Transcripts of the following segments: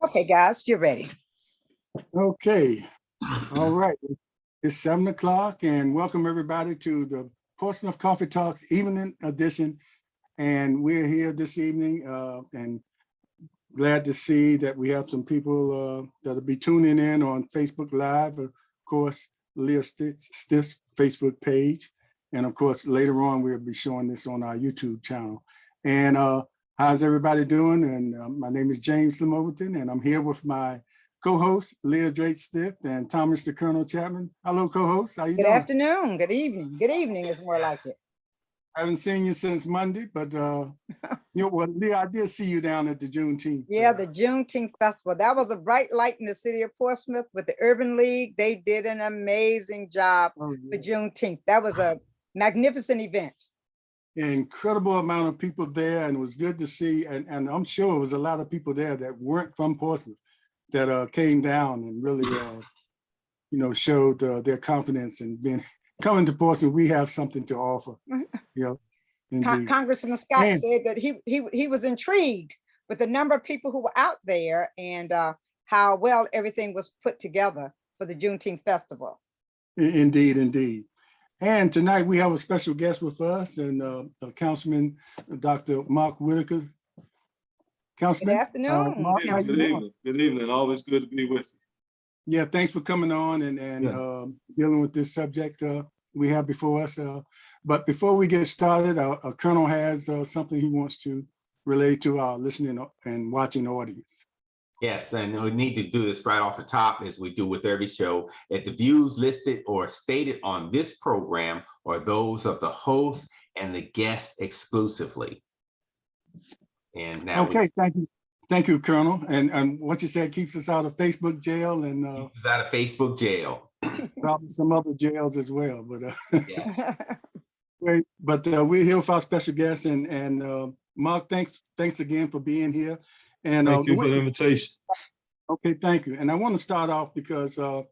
Okay, guys, you're ready. Okay. All right. It's 7 o'clock and welcome everybody to the Portsmouth Coffee Talks evening edition. And we're here this evening and glad to see that we have some people that'll be tuning in on Facebook Live, of course, Leah Stiff's Facebook page. And of course, later on, we'll be showing this on our YouTube channel. And how's everybody doing? And my name is James Slim Overton, and I'm here with my co-host, Leah Drake Stiff and Thomas the Colonel Chapman. Hello, co-host. How you doing? Good afternoon. Good evening. Good evening is more like it. I haven't seen you since Monday, but you know what, Leah, I did see you down at the Juneteenth. Yeah, the Juneteenth Festival. That was a bright light in the city of Portsmouth with the Urban League. They did an amazing job for Juneteenth. That was a magnificent event. An incredible amount of people there, and it was good to see. And I'm sure it was a lot of people there that weren't from Portsmouth that came down and really, you know, showed their confidence in being coming to Portsmouth. We have something to offer. You know, Congressman Scott said that he was intrigued with the number of people who were out there and how well everything was put together for the Juneteenth Festival. Indeed, indeed. And tonight we have a special guest with us, and Councilman Dr. Mark Whitaker. Councilman. Good afternoon. Mark, good evening. Good evening. Always good to be with you. Yeah, thanks for coming on and dealing with this subject we have before us. But before we get started, our Colonel has something he wants to relay to our listening and watching audience. Yes, and we need to do this right off the top, as we do with every show. If the views listed or stated on this program are those of the host and the guest exclusively. And now, okay, thank you, Colonel. And what you said keeps us out of Facebook jail and keeps us out of Facebook jail. Probably some other jails as well, but yeah. Great. But we're here with our special guest, and Mark, thanks again for being here. And thank you for the invitation. Okay, thank you. And I want to start off because you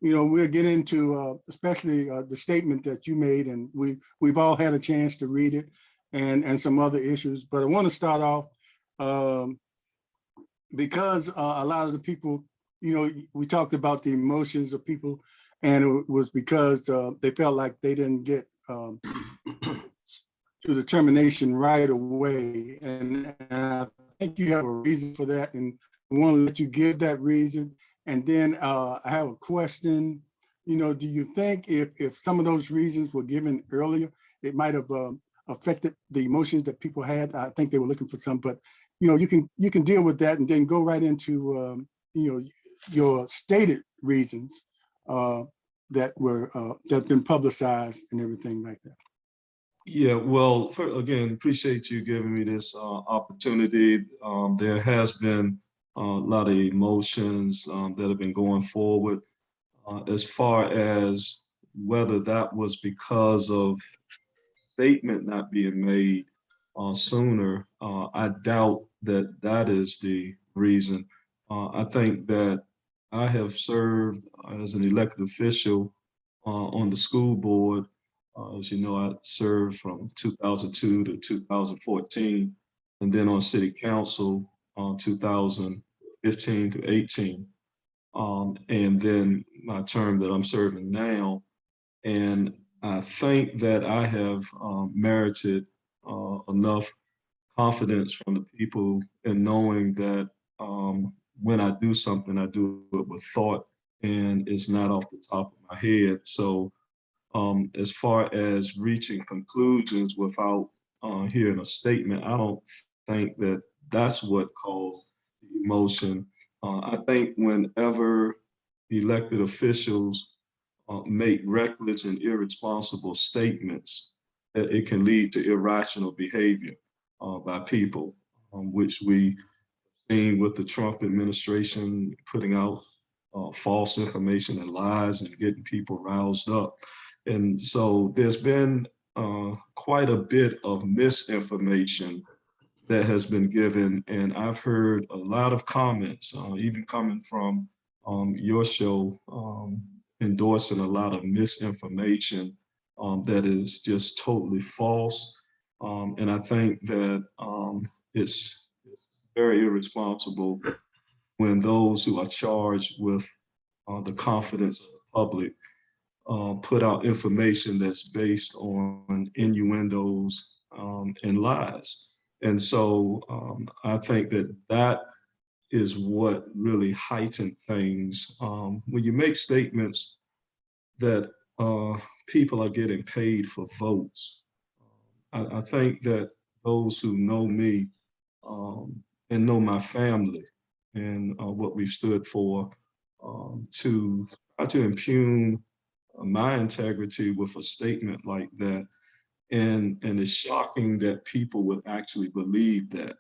know, we'll get into especially the statement that you made, and we've all had a chance to read it, and some other issues. But I want to start off because a lot of the people, you know, we talked about the emotions of people, and it was because they felt like they didn't get to the termination right away. And I think you have a reason for that, and we want to let you give that reason. And then I have a question. You know, do you think if some of those reasons were given earlier, it might have affected the emotions that people had? I think they were looking for some, but you know, you can deal with that and then go right into you know, your stated reasons that were that's been publicized and everything like that. Yeah, well, again, appreciate you giving me this opportunity. There has been a lot of emotions that have been going forward. As far as whether that was because of statement not being made sooner, I doubt that that is the reason. I think that I have served as an elected official on the school board. As you know, I served from 2002 to 2014, and then on city council 2015 to 18. And then my term that I'm serving now. And I think that I have merited enough confidence from the people in knowing that when I do something, I do it with thought and it's not off the top of my head. So as far as reaching conclusions without hearing a statement, I don't think that that's what caused the emotion. I think whenever elected officials make reckless and irresponsible statements, that it can lead to irrational behavior by people, which we seen with the Trump administration putting out false information and lies and getting people roused up. And so there's been quite a bit of misinformation that has been given. And I've heard a lot of comments, even coming from your show, endorsing a lot of misinformation that is just totally false. And I think that it's very irresponsible when those who are charged with the confidence of the public put out information that's based on innuendos and lies. And so I think that that is what really heightened things. When you make statements that people are getting paid for votes, I think that those who know me and know my family and what we've stood for, to try to impugn my integrity with a statement like that. And it's shocking that people would actually believe that.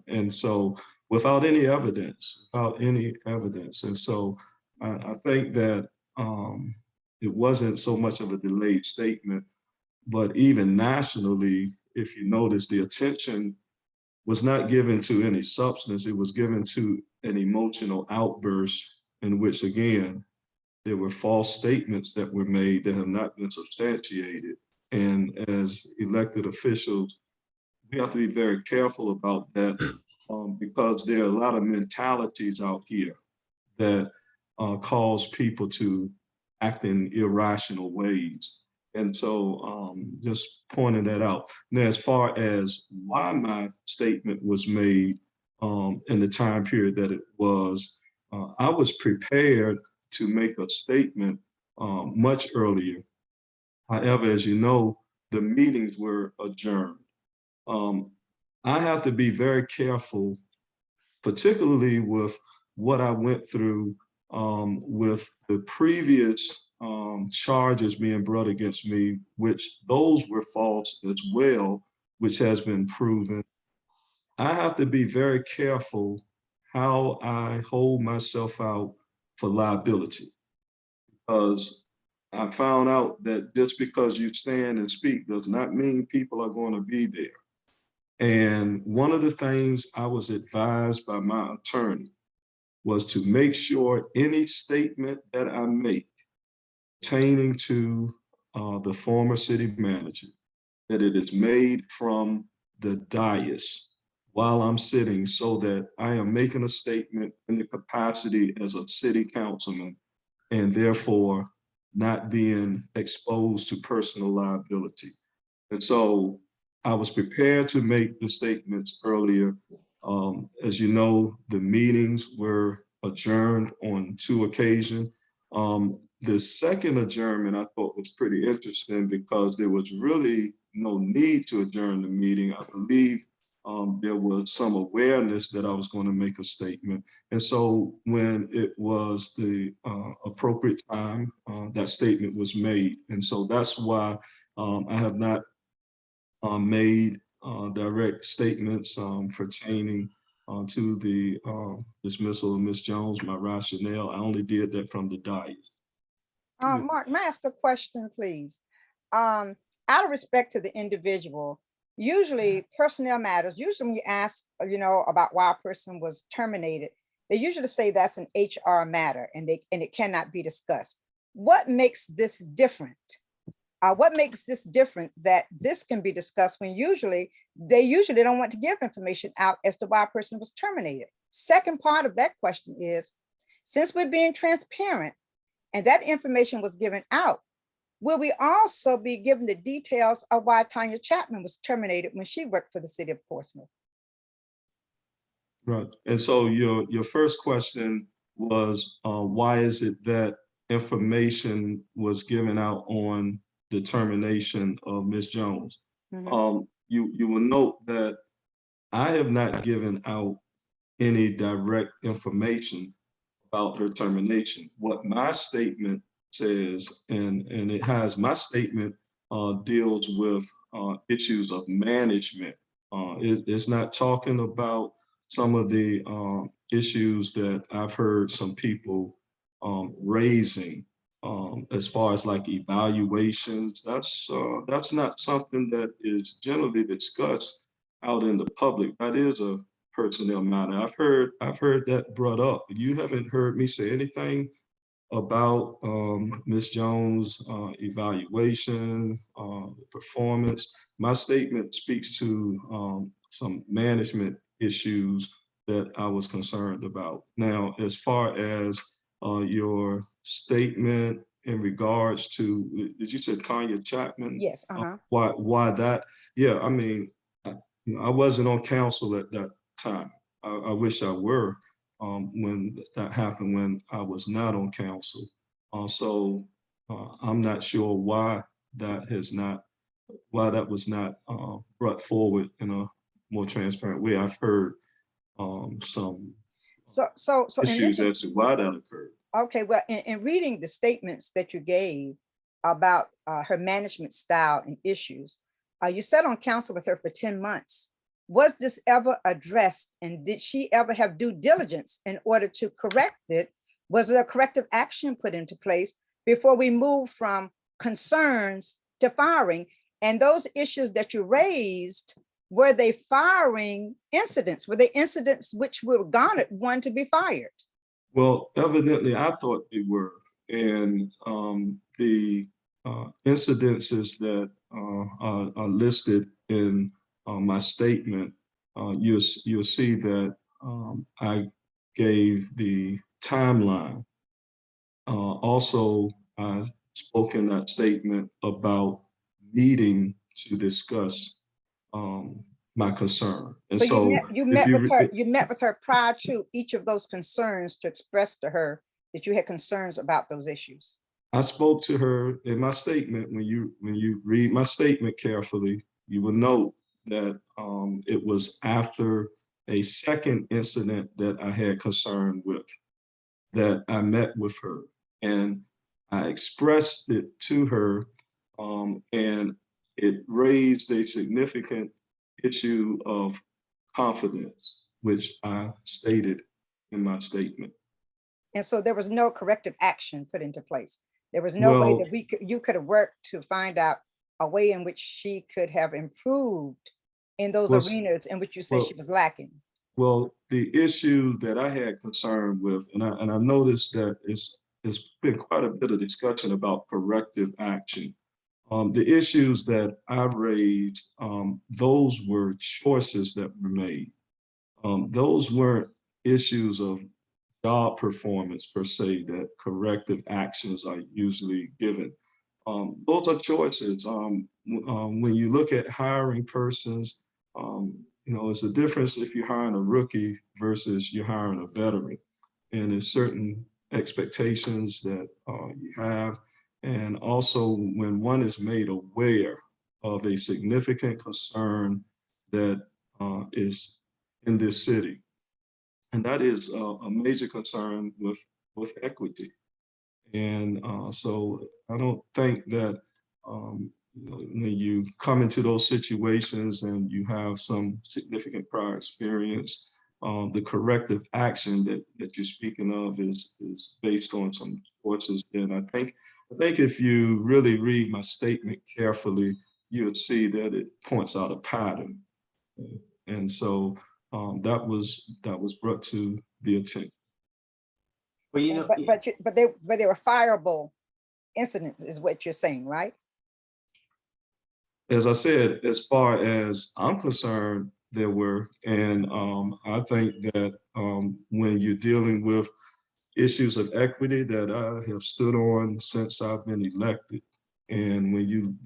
And so without any evidence. And so I think that it wasn't so much of a delayed statement, but even nationally, if you notice, the attention was not given to any substance. It was given to an emotional outburst in which, again, there were false statements that were made that have not been substantiated. And as elected officials, we have to be very careful about that because there are a lot of mentalities out here that cause people to act in irrational ways. And so just pointing that out. Now, as far as why my statement was made in the time period that it was, I was prepared to make a statement much earlier. However, as you know, the meetings were adjourned. I have to be very careful, particularly with what I went through with the previous charges being brought against me, which those were false as well, which has been proven. I have to be very careful how I hold myself out for liability, because I found out that just because you stand and speak does not mean people are going to be there. And one of the things I was advised by my attorney was to make sure any statement that I make pertaining to the former city manager, that it is made from the dais while I'm sitting, so that I am making a statement in the capacity as a city councilman and therefore not being exposed to personal liability. And so I was prepared to make the statements earlier. As you know, the meetings were adjourned on 2 occasions. The second adjournment I thought was pretty interesting because there was really no need to adjourn the meeting. I believe there was some awareness that I was going to make a statement. And so when it was the appropriate time, that statement was made. And so that's why I have not made direct statements pertaining to the dismissal of Ms. Jones, my rationale. I only did that from the dais. Mark, may I ask a question, please? Out of respect to the individual, usually personnel matters, usually when you ask, about why a person was terminated, they usually say that's an HR matter and it cannot be discussed. What makes this different? What makes this different that this can be discussed when they usually don't want to give information out as to why a person was terminated? Second part of that question is, since we're being transparent and that information was given out, will we also be given the details of why Tanya Chapman was terminated when she worked for the city of Portsmouth? Right. And so your first question was, why is it that information was given out on the termination of Ms. Jones? Mm-hmm. You will note that I have not given out any direct information about her termination. What my statement says, and it has, my statement deals with issues of management. It's not talking about some of the issues that I've heard some people raising as far as like evaluations. That's not something that is generally discussed out in the public. That is a personnel matter. I've heard that brought up. You haven't heard me say anything about Ms. Jones' evaluation, performance. My statement speaks to some management issues that I was concerned about. Now, as far as your statement in regards to, did you say Tanya Chapman? Yes, Why that? Yeah, I mean, I wasn't on council at that time. I wish I were when that happened, when I was not on council. So I'm not sure why that was not brought forward in a more transparent way. I've heard some so in issues listening, as to why that occurred. okay, well, in reading the statements that you gave about her management style and issues, you sat on council with her for 10 months. Was this ever addressed, and did she ever have due diligence in order to correct it? Was there a corrective action put into place before we move from concerns to firing? And those issues that you raised, were they firing incidents? Were they incidents which were garnered one to be fired? Well, evidently, I thought they were. And the incidences that are listed in my statement, you'll see that I gave the timeline. Also, I spoke in that statement about meeting to discuss my concern. And So so you if met with her, you met with her prior to each of those concerns to express to her that you had concerns about those issues. I spoke to her in my statement. When you read my statement carefully, you will note that it was after a second incident that I had concern with that I met with her, and I expressed it to her, and it raised a significant issue of confidence, which I stated in my statement. And so there was no corrective action put into place. There was no way Well, that you could have worked to find out a way in which she could have improved in those well, arenas in which you say well, she was lacking. Well, the issue that I had concern with, and I noticed that it's been quite a bit of discussion about corrective action. The issues that I raised, those were choices that were made. Those weren't issues of job performance per se that corrective actions are usually given. Those are choices. When you look at hiring persons, it's a difference if you're hiring a rookie versus you're hiring a veteran. And there's certain expectations that you have. And also when one is made aware of a significant concern that is in this city. And that is a major concern with equity. And so I don't think that when you come into those situations and you have some significant prior experience, the corrective action that you're speaking of is based on some choices. Then I think if you really read my statement carefully, you'll see that it points out a pattern. And so that was brought to the attention. Well, you know, But they were fireable incidents, is what you're saying, right? As I said, as far as I'm concerned, there were, and I think that when you're dealing with issues of equity that I have stood on since I've been elected, and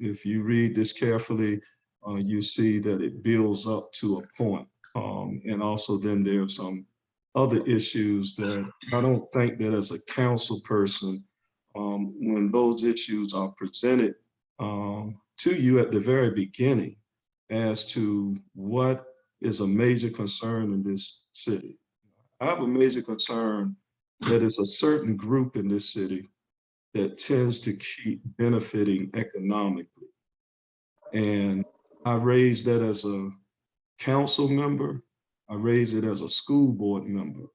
if you read this carefully, you see that it builds up to a point. And also then there's some other issues that I don't think that as a council person, when those issues are presented to you at the very beginning as to what is a major concern in this city. I have a major concern that it's a certain group in this city that tends to keep benefiting economically. And I raised that as a council member. I raised it as a school board member.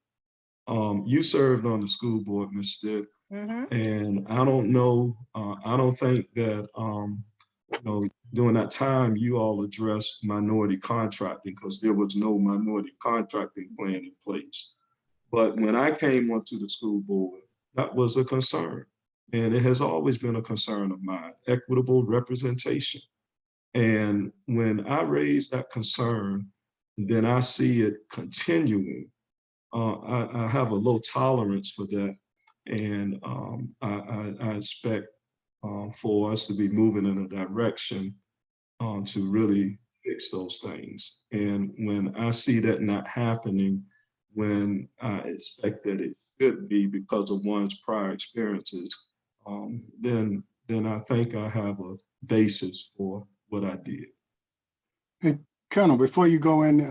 You served on the school board, Ms. Stitt, and I don't know, I don't think that, during that time you all addressed minority contracting because there was no minority contracting plan in place. But when I came onto the school board, that was a concern. And it has always been a concern of mine, equitable representation. And when I raise that concern, then I see it continuing I have a low tolerance for that. And I expect for us to be moving in a direction to really fix those things. And when I see that not happening, when I expect that it should be because of one's prior experiences, then I think I have a basis for what I did. Hey, Colonel, before you go in,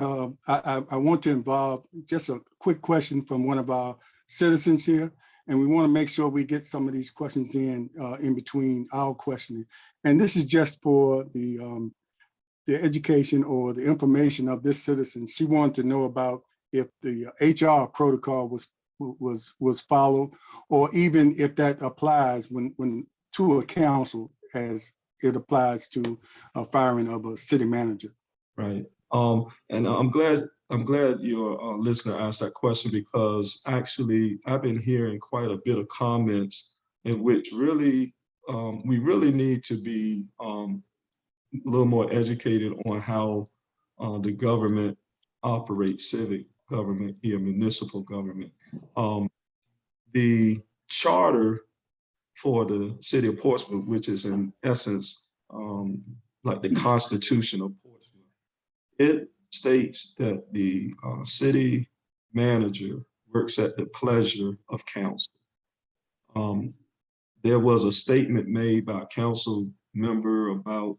I want to involve just a quick question from one of our citizens here. And we want to make sure we get some of these questions in between our questioning. And this is just for the education or the information of this citizen. She wanted to know about if the HR protocol was followed, or even if that applies when to a council as it applies to firing of a city manager. Right. And I'm glad your listener asked that question, because actually I've been hearing quite a bit of comments in which really we really need to be a little more educated on how the government operates, civic government here, municipal government. The charter for the city of Portsmouth, which is in essence like the Constitution of Portsmouth, it states that the city manager works at the pleasure of council. There was a statement made by a council member about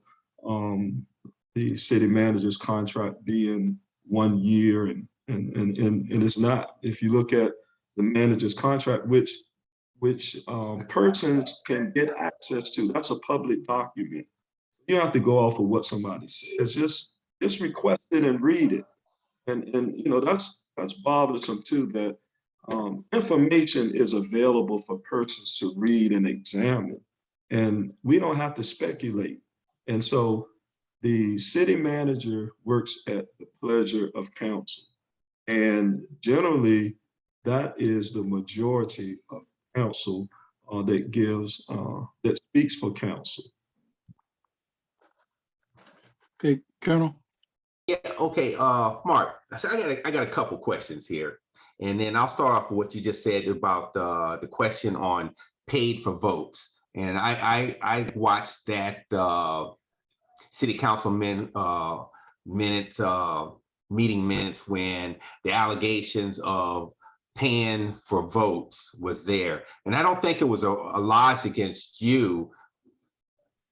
the city manager's contract being 1 year, and it's not. If you look at the manager's contract, which persons can get access to, that's a public document. You don't have to go off of what somebody says. Just request it and read it. And you know, that's bothersome too, that information is available for persons to read and examine, and we don't have to speculate. And so the city manager works at the pleasure of council. And generally that is the majority of council that gives, that speaks for council. Okay, Colonel. Yeah, okay, Mark, so I got a couple questions here. And then I'll start off with what you just said about the question on paid for votes. And I watched that city councilman meeting minutes when the allegations of paying for votes was there. And I don't think it was a lodge against you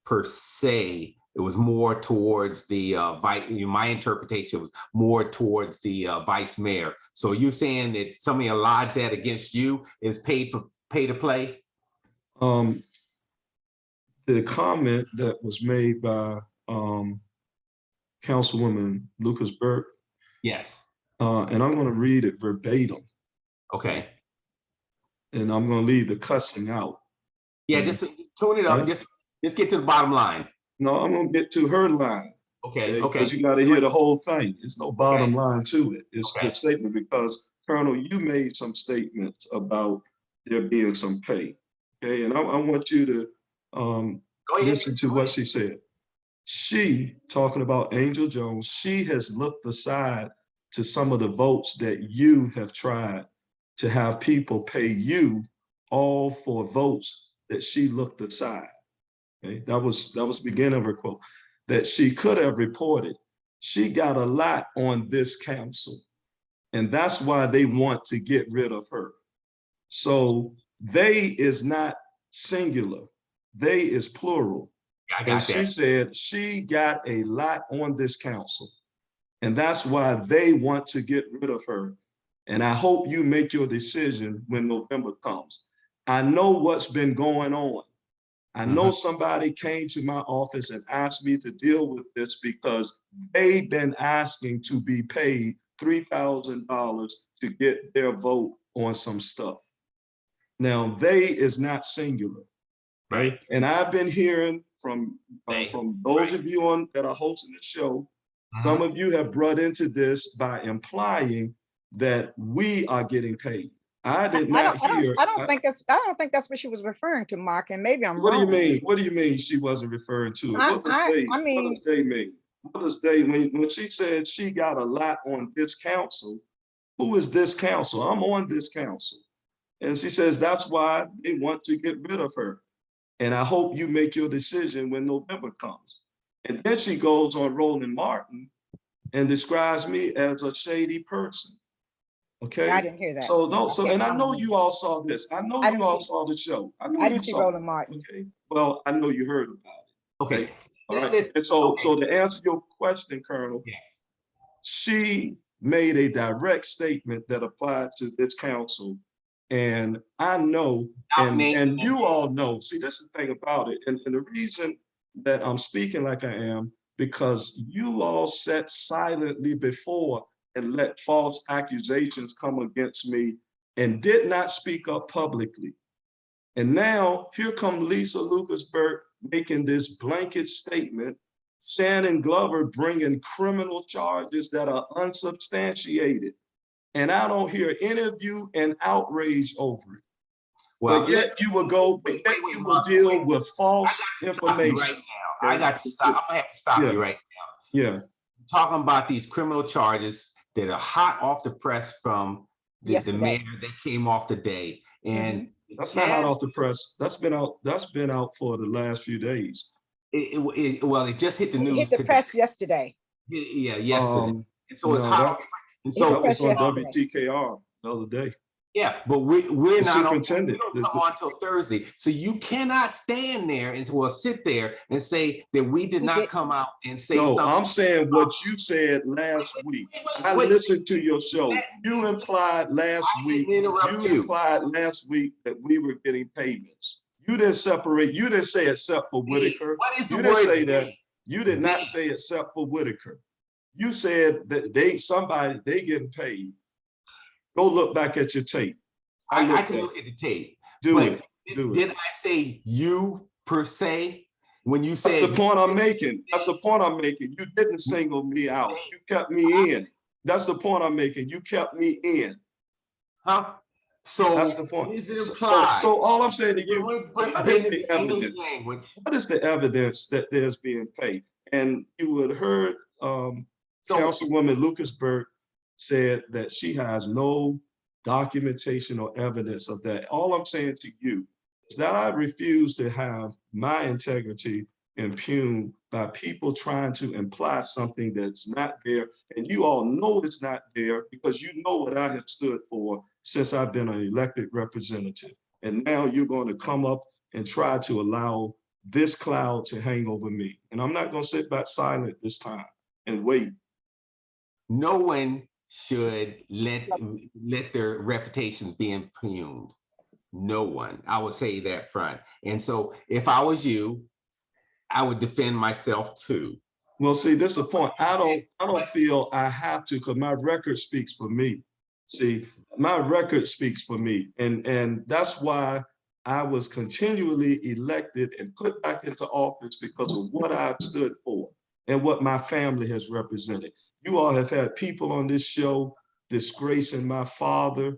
per se. It was more towards the my interpretation was more towards the vice mayor. So you're saying that somebody lodged that against you is pay to play? The comment that was made by Councilwoman Lucas Burke. Yes. And I'm going to read it verbatim. Okay. And I'm going to leave the cussing out. Yeah, just tune it up. Right? Just get to the bottom line. No, I'm going to get to her line. Okay. Because you got to hear the whole thing. There's no bottom line to it. It's the statement, because Colonel, you made some statements about there being some pay. Okay, and I want you to listen to what she said. She, talking about Angel Jones, she has looked aside to some of the votes that you have tried to have people pay you, all for votes that she looked aside. Okay, that was the beginning of her quote, that she could have reported. She got a lot on this council, and that's why they want to get rid of her. So they is not singular, they is plural. And she said she got a lot on this council, and that's why they want to get rid of her. And I hope you make your decision when November comes. I know what's been going on. I know somebody came to my office and asked me to deal with this because they've been asking to be paid $3,000 to get their vote on some stuff. Now, they is not singular, right? And I've been hearing from those of you that are hosting the show, some of you have brought into this by implying that we are getting paid. I did not hear. I don't think that's what she was referring to, Mark. And maybe I'm wrong. What do you mean? What do you mean she wasn't referring to it? What does they mean? What does they mean? When she said she got a lot on this council, who is this council? I'm on this council. And she says, that's why they want to get rid of her. And I hope you make your decision when November comes. And then she goes on Roland Martin and describes me as a shady person. Okay. I didn't hear that. So don't, so, and I know remember. you all saw this. I know I you didn't all see- saw the show. I know I you didn't see saw it. Roland Martin. Okay. Well, I know you heard about it. Okay. All right. Let's- And so, okay. so to answer your question, Colonel, Yes. she made a direct statement that applied to this council. And I know, and you all know, see, this is the thing about it. And the reason that I'm speaking like I am, because you all sat silently before and let false accusations come against me and did not speak up publicly. And now here come Lisa Lucasberg making this blanket statement, Shannon Glover bringing criminal charges that are unsubstantiated. And I don't hear any of you in outrage over it. Well, But yet you will go, but yet you will deal with false information. I got to stop. I'm gonna have to stop Yeah. you right now. Yeah. Talking about these criminal charges that are hot off the press from the Yesterday. mayor that came off today. And That's not hot off the press. That's been out for the last few days. well, it just hit the It news hit the today. press yesterday. Yeah, yesterday. And so it's no, hot. And so That was on yesterday. WTKR the other day. yeah, but we're The not on, we superintendent, don't come on till Thursday. So you cannot stand there and sit there and say that we did not come out and say No, something. I'm saying what you said last week. I listened to your show. You implied last week, that we were getting payments. You didn't separate, you didn't say except for Whitaker. What is the You didn't word say that. they? You did not say except for Whitaker. You said that they getting paid. Go look back at your tape. I can look at the tape. Do But it. Do it. did I say you per se? When you That's said the point I'm making. That's the point I'm making. You didn't single me out. You kept me in. That's the point I'm making. You kept me in. huh? So That's the point. is it So implied? all I'm saying to you, what is the English evidence? language. What is the evidence that there's being paid? And you would have heard Councilwoman Lucasberg said that she has no documentation or evidence of that. All I'm saying to you is that I refuse to have my integrity impugned by people trying to imply something that's not there. And you all know it's not there because you know what I have stood for since I've been an elected representative. And now you're going to come up and try to allow this cloud to hang over me. And I'm not going to sit back silent this time and wait. No one should let their reputations be impugned. No one. I would say that front. And so if I was you, I would defend myself too. Well, see, this is the point. I don't feel I have to, because my record speaks for me. See, my record speaks for me. And that's why I was continually elected and put back into office because of what I've stood for and what my family has represented. You all have had people on this show disgracing my father,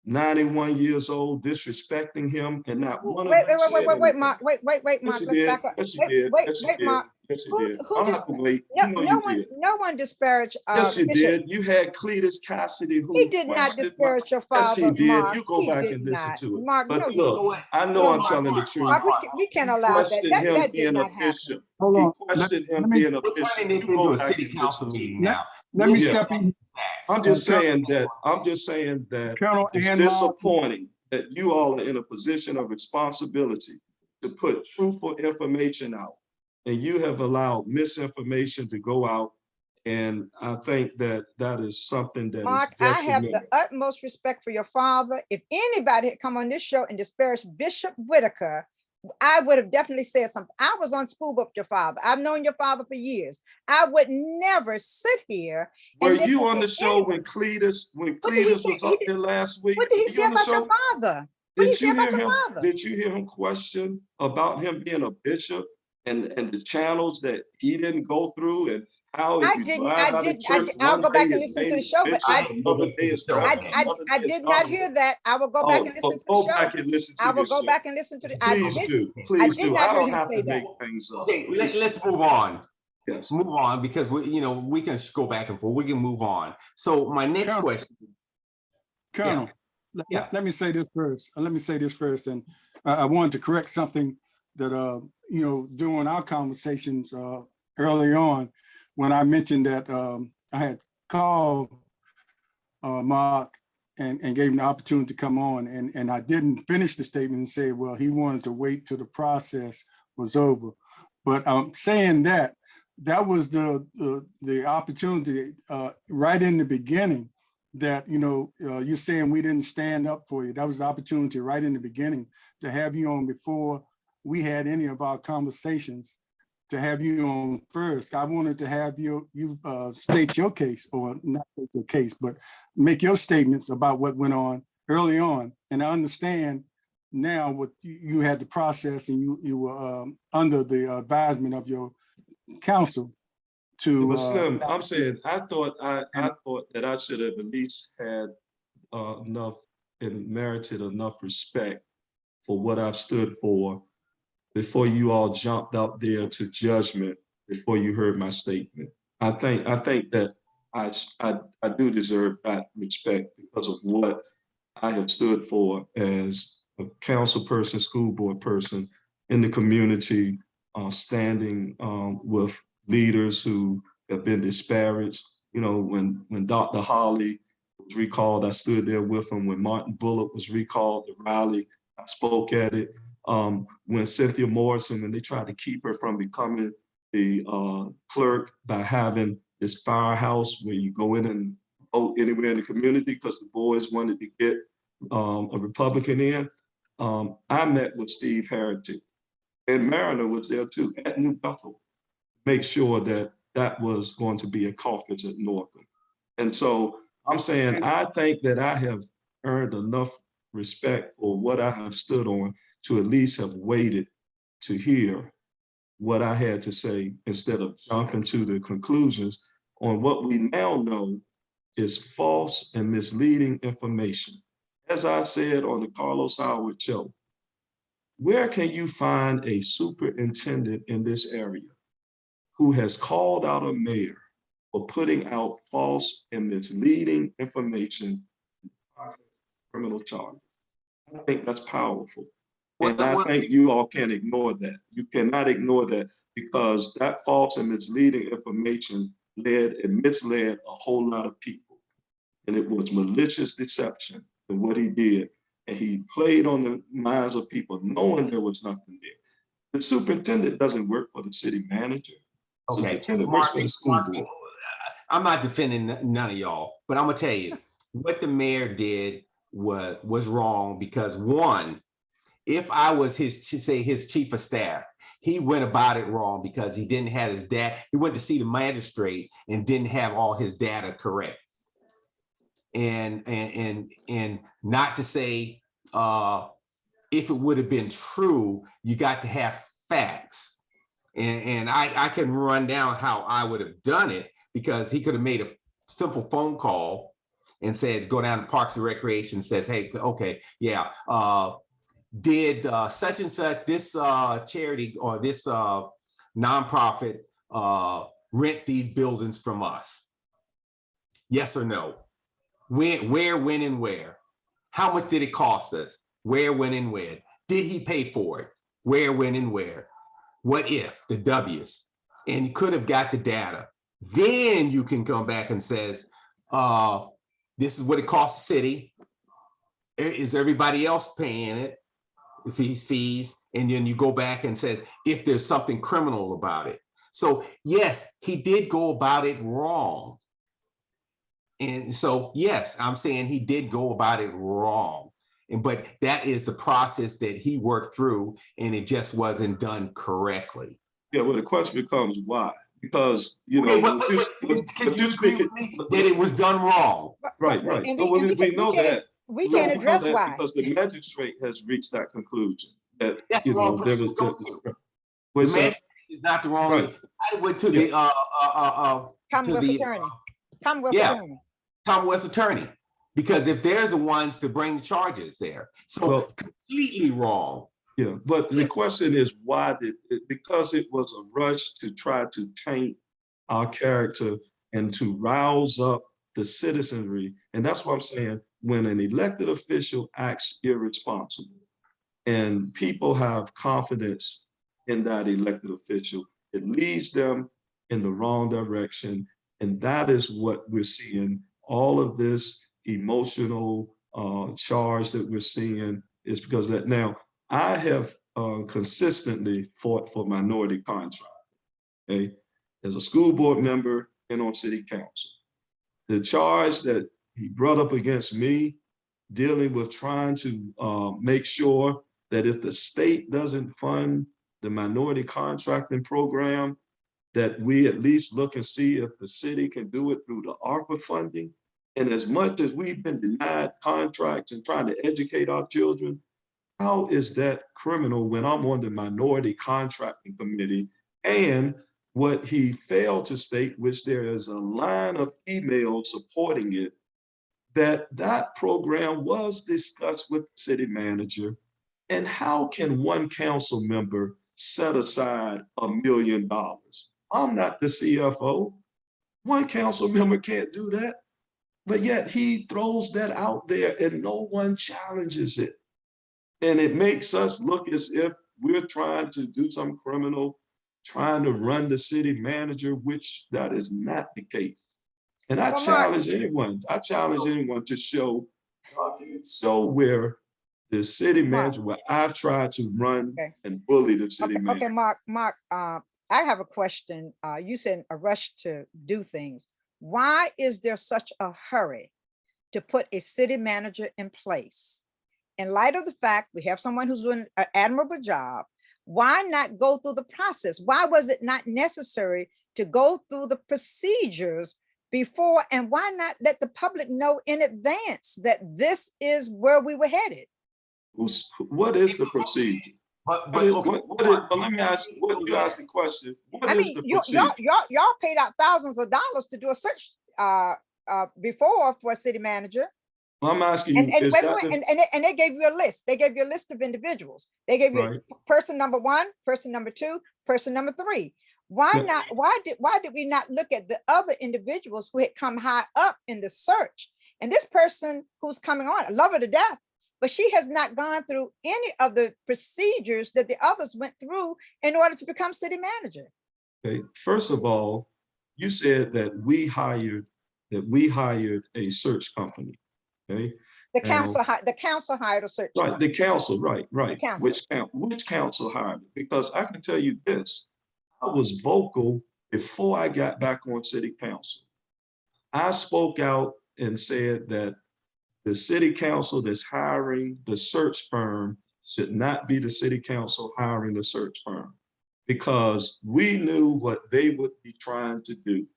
91 years old, disrespecting him, and not one of them said anything. Wait, Mark, Mark, Yes, you let's did. back up. Yes, you did. Wait, Yes, you wait, did. Mark. Yes, you Who- did. who I don't dis- have to wait. No, You know no you one, did. no one disparaged. Yes, you Bishop. did. You had Cletus Cassidy who He did not questioned my- disparage your Yes, he father, did. Mark. You go He back did and listen not. to it. Mark, no, But you look, didn't. I know No, I'm Mark, telling the truth. Mark, we can't allow that. Questioned him That did being a not happen. bishop. Hold He on. questioned him let me- being a We're bishop. turning this You into go a back city and council listen to meeting it. now. Let me Yeah. step in. I'm just saying that Colonel it's and Mark, disappointing that you all are in a position of responsibility to put truthful information out. And you have allowed misinformation to go out. And I think that that is something that Mark, is I have detrimental. the utmost respect for your father. If anybody had come on this show and disparaged Bishop Whitaker, I would have definitely said something. I was on school with your father. I've known your father for years. I would never sit here. Were and you listen on to the show anyone. when Cletus What did he say? was up there last week? What did he Were you say on the about show? your father? What did he say about your father? Did you hear him question about him being a bishop and the channels that he didn't go through and how if you drive by the church I'll one go back day and his listen to name the is show, but bishop, another day is reverend, another I day is did not doctor. hear that. I will go back and listen to Go the show. back and listen to I will your go show. back and listen to the. Please do. I Please did do. not I hear don't him have say to that. make things up. Okay, Please let's do. move on. Yes. Move on because we can go back and forth. We can move on. So my next Colonel. question, Colonel, Yeah. let me say this first. And I wanted to correct something that, during our conversations early on, when I mentioned that I had called Mark and gave him the opportunity to come on, and I didn't finish the statement and say, well, he wanted to wait till the process was over. But I'm saying that was the opportunity right in the beginning that, you're saying we didn't stand up for you. That was the opportunity right in the beginning to have you on before we had any of our conversations, to have you on first. I wanted to have you state your case, or not state your case, but make your statements about what went on early on. And I understand now what you had the process, and you were under the advisement of your counsel to. But Slim, I'm saying, I thought that I should have at least had enough and merited enough respect for what I've stood for before you all jumped up there to judgment before you heard my statement. I think that I do deserve that respect because of what I have stood for as a council person, school board person in the community, standing with leaders who have been disparaged. When Dr. Holly was recalled, I stood there with him. When Martin Bullock was recalled to Raleigh, I spoke at it. When Cynthia Morrison, when they tried to keep her from becoming the clerk by having this firehouse where you go in and vote anywhere in the community because the boys wanted to get a Republican in, I met with Steve Harrington, and Mariner was there too at New Bethel, make sure that that was going to be a caucus at Northam. And so I'm saying, I think that I have earned enough respect for what I have stood on to at least have waited to hear what I had to say instead of jumping to the conclusions on what we now know is false and misleading information. As I said on the Carlos Howard show, where can you find a superintendent in this area who has called out a mayor for putting out false and misleading information in criminal charges? I think that's powerful. And I think you all can't ignore that. You cannot ignore that, because that false and misleading information led and misled a whole lot of people. And it was malicious deception in what he did. And he played on the minds of people knowing there was nothing there. The superintendent doesn't work for the city manager. Okay. Superintendent works for the school board. I'm not defending none of y'all, but I'm gonna tell you what the mayor did was wrong, because one, if I was his chief of staff, he went about it wrong because he didn't have his data. He went to see the magistrate and didn't have all his data correct. And not to say if it would have been true, you got to have facts. And I can run down how I would have done it, because he could have made a simple phone call and said, go down to Parks and Recreation, says, hey, okay, yeah, did such and such, this charity or this nonprofit rent these buildings from us? Yes or no? When, where, when, and where? How much did it cost us? Where, when, and when? Did he pay for it? Where, when, and where? What if, the W's? And you could have got the data. Then you can come back and says, this is what it costs the city. Is everybody else paying it? These fees? And then you go back and say, if there's something criminal about it. So yes, he did go about it wrong. And so, yes, I'm saying he did go about it wrong. But that is the process that he worked through, and it just wasn't done correctly. Yeah, well, the question becomes why? Because, you know, Can you agree with me that it was done wrong? Right. And No, we know that. We can't address why. Because the magistrate has reached that conclusion that, That's you the know, wrong there person was. to go to. The What's that? magistrate is not the wrong. Right. I went to the Commonwealth attorney. Commonwealth attorney. Commonwealth attorney, because if they're the ones to bring the charges there, so Well, completely wrong. Yeah, but the question is, why did it? Because it was a rush to try to taint our character and to rouse up the citizenry. And that's what I'm saying. when an elected official acts irresponsible and people have confidence in that elected official, it leads them in the wrong direction. And that is what we're seeing. All of this emotional charge that we're seeing is because that now I have consistently fought for minority contract, okay, as a school board member and on city council. The charge that he brought up against me dealing with trying to make sure that if the state doesn't fund the minority contracting program, that we at least look and see if the city can do it through the ARPA funding. And as much as we've been denied contracts and trying to educate our children, how is that criminal when I'm on the minority contracting committee? And what he failed to state, which there is a line of emails supporting it, that program was discussed with the city manager. And how can one council member set aside $1 million? I'm not the CFO. One council member can't do that. But yet he throws that out there and no one challenges it. And it makes us look as if we're trying to do some criminal, trying to run the city manager, which that is not the case. And I challenge anyone to show where the city manager, where I've tried to run and bully the city manager. Okay, Mark, I have a question. You said a rush to do things. Why is there such a hurry to put a city manager in place? In light of the fact we have someone who's doing an admirable job, why not go through the process? Why was it not necessary to go through the procedures before? And why not let the public know in advance that this is where we were headed? What is the procedure? But let me ask you ask the question. What is the procedure? Y'all paid out thousands of dollars to do a search before for a city manager. I'm asking you, and they gave you a list. They gave you a list of individuals. They gave you person number 1, person number 2, person number 3. Why not? Why did we not look at the other individuals who had come high up in the search? And this person who's coming on, I love her to death, but she has not gone through any of the procedures that the others went through in order to become city manager. Okay, first of all, you said that we hired a search company. Okay. The council hired a search company. Right, the council, right. The council. Which council hired it? Because I can tell you this, I was vocal before I got back on city council. I spoke out and said that the city council that's hiring the search firm should not be the city council hiring the search firm, because we knew what they would be trying to do.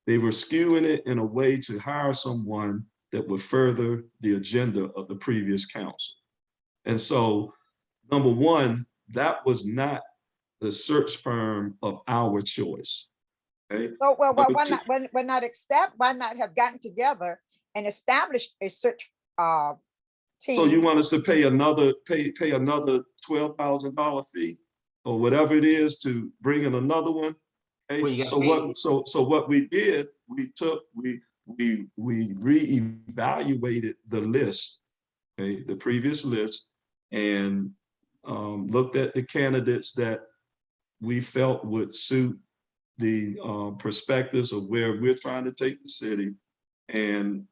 They were skewing it in a way to hire someone that would further the agenda of the previous council. And so, number one, that was not the search firm of our choice. Okay. So, why not have gotten together and established a search team? So you want us to pay another $12,000 fee or whatever it is to bring in another one? Okay? So what we did, we reevaluated the list, okay, the previous list, and looked at the candidates that we felt would suit the perspectives of where we're trying to take the city. And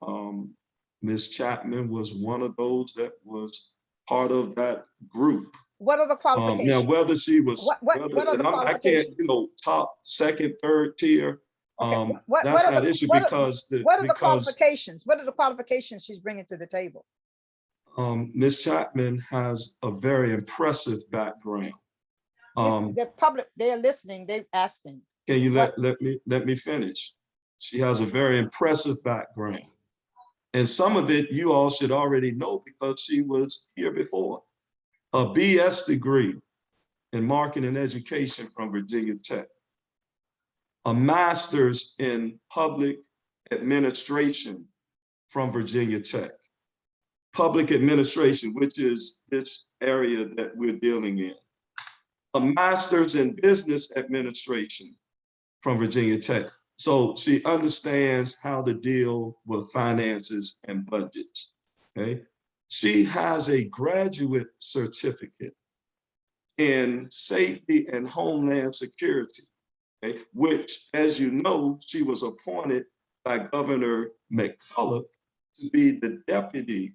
Ms. Chapman was one of those that was part of that group. What are the qualifications? Now, whether she was, what are the qualifications? I can't, top, second, third tier. That's not an issue because what are the qualifications? What are the qualifications she's bringing to the table? Ms. Chapman has a very impressive background. The public, they're listening, they're asking. Can you let me finish? She has a very impressive background. And some of it you all should already know because she was here before. A BS degree in marketing and education from Virginia Tech. A master's in public administration from Virginia Tech. Public administration, which is this area that we're dealing in. A master's in business administration from Virginia Tech. So she understands how to deal with finances and budgets. Okay. She has a graduate certificate in safety and homeland security, okay, which, as you know, she was appointed by Governor McCullough to be the Deputy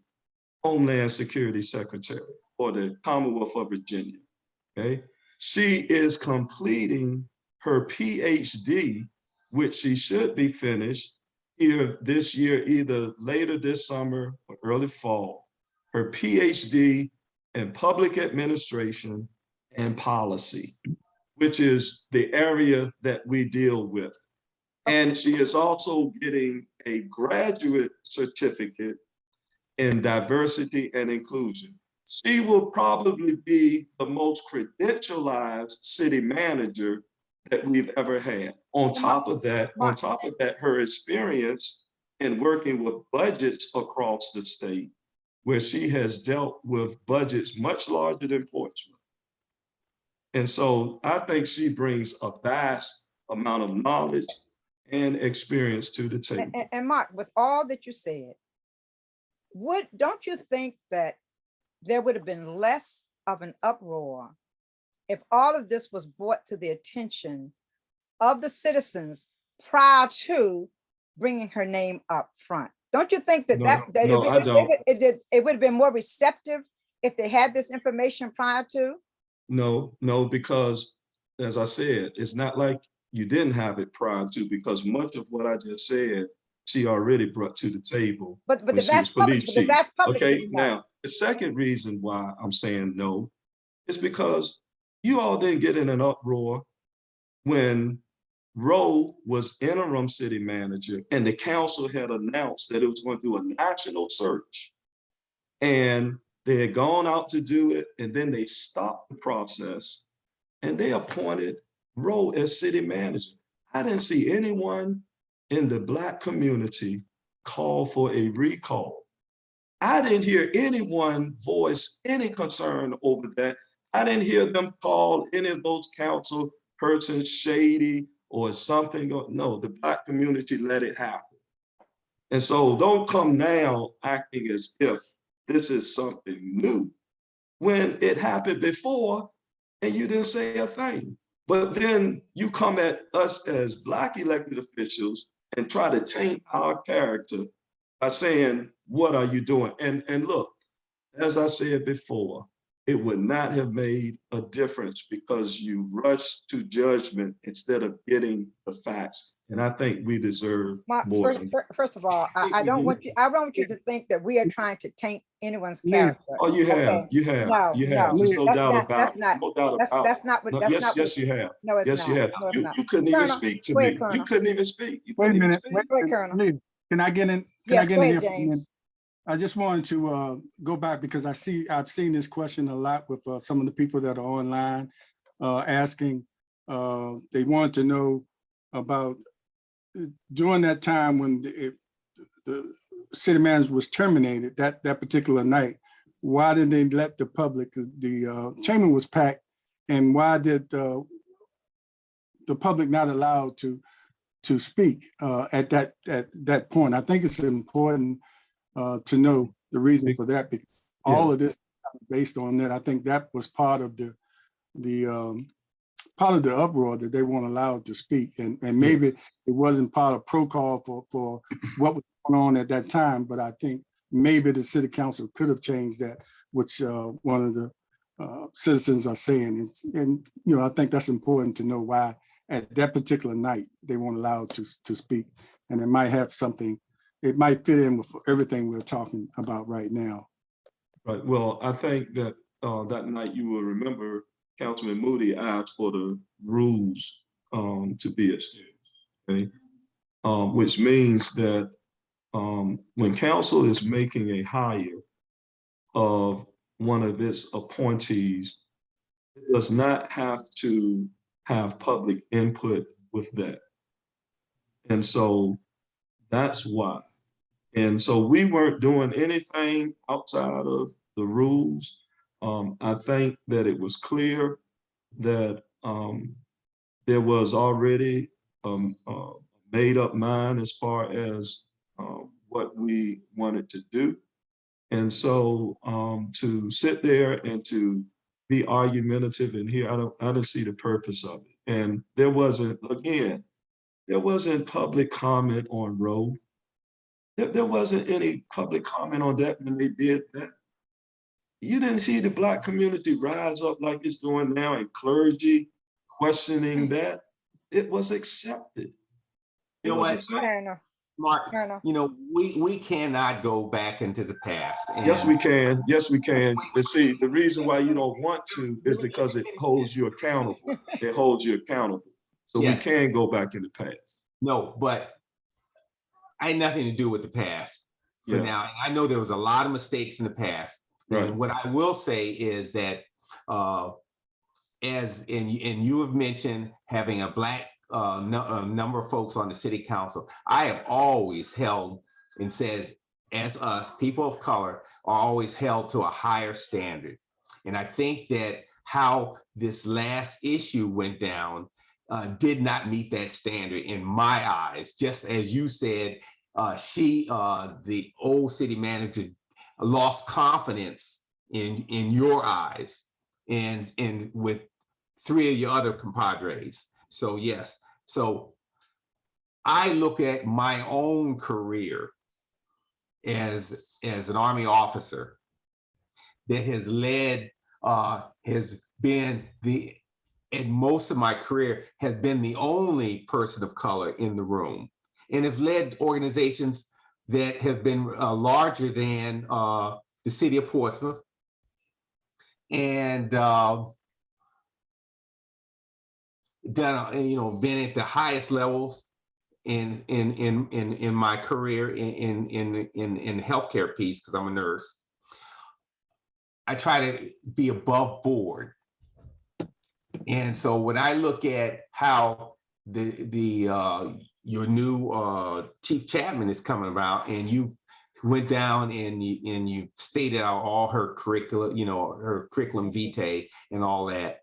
Homeland Security Secretary for the Commonwealth of Virginia. Okay. She is completing her PhD, which she should be finished here this year, either later this summer or early fall. Her PhD in public administration and policy, which is the area that we deal with. And she is also getting a graduate certificate in diversity and inclusion. She will probably be the most credentialized city manager that we've ever had. On top of that, her experience in working with budgets across the state, where she has dealt with budgets much larger than Portsmouth. And so I think she brings a vast amount of knowledge and experience to the table. And Mark, with all that you said, don't you think that there would have been less of an uproar if all of this was brought to the attention of the citizens prior to bringing her name up front? Don't you think that it would have been more receptive if they had this information prior to? No, because as I said, it's not like you didn't have it prior to, because much of what I just said, she already brought to the table. But when the she was vast public, police chief. Okay, didn't know. now the second reason why I'm saying no is because you all didn't get in an uproar when Rowe was interim city manager and the council had announced that it was going to do a national search, and they had gone out to do it, and then they stopped the process and they appointed Rowe as city manager. I didn't see anyone in the Black community call for a recall. I didn't hear anyone voice any concern over that. I didn't hear them call any of those council persons shady or something. No, the Black community let it happen. And so don't come now acting as if this is something new when it happened before and you didn't say a thing. But then you come at us as Black elected officials and try to taint our character by saying, what are you doing? And look, as I said before, it would not have made a difference because you rushed to judgment instead of getting the facts. And I think we deserve more. First of all, I don't want you to think that we are trying to taint anyone's character. Oh, you have. No, There's no doubt about it. That's not what. Yes, you have. No, it's not. Yes, you have. No, it's not. You couldn't even speak to me. You couldn't even speak. Wait a minute. Colonel. Can I get in? Yes, go ahead, James. I just wanted to go back because I've seen this question a lot with some of the people that are online asking. They wanted to know about during that time when the city manager was terminated that particular night. Why did they let the public? The chamber was packed, and why did the public not allowed to speak at that point? I think it's important to know the reason for that, because all of this is based on that. I think that was part of the uproar, that they weren't allowed to speak, and maybe it wasn't part of protocol for what was going on at that time. But I think maybe the city council could have changed that, which one of the citizens are saying. And I think that's important to know why at that particular night they weren't allowed to speak, and it might have something. It might fit in with everything we're talking about right now. Right. Well, I think that that night, you will remember, Councilman Moody asked for the rules to be established, okay? Which means that when council is making a hire of one of its appointees, it does not have to have public input with that. And so that's why. And so we weren't doing anything outside of the rules. I think that it was clear that there was already made up mind as far as what we wanted to do. And so to sit there and to be argumentative in here, I don't see the purpose of it. And there wasn't public comment on Roe. There wasn't any public comment on that when they did that. You didn't see the Black community rise up like it's doing now, and clergy questioning that. It was accepted. You know what, Turner, Mark, Turner. you know, we cannot go back into the past. Yes, and- we can. Yes, we can. But see, the reason why you don't want to is because it holds you accountable. It holds you accountable. So Yes. we can go back in the past. No, but I had nothing to do with the past for Yeah. now. I know there was a lot of mistakes in the past. Right. And what I will say is that and you have mentioned having a Black number of folks on the city council. I have always held and says, as us, people of color are always held to a higher standard. And I think that how this last issue went down did not meet that standard in my eyes. Just as you said, the old city manager, lost confidence in your eyes and with 3 of your other compadres. So yes, so I look at my own career as an Army officer that has led, has been in most of my career, has been the only person of color in the room, and have led organizations that have been larger than the city of Portsmouth, and done, been at the highest levels in my career in healthcare piece, because I'm a nurse. I try to be above board. And so when I look at how your new Chief Chapman is coming about, and you went down and you stated out all her curricula, her curriculum vitae and all that.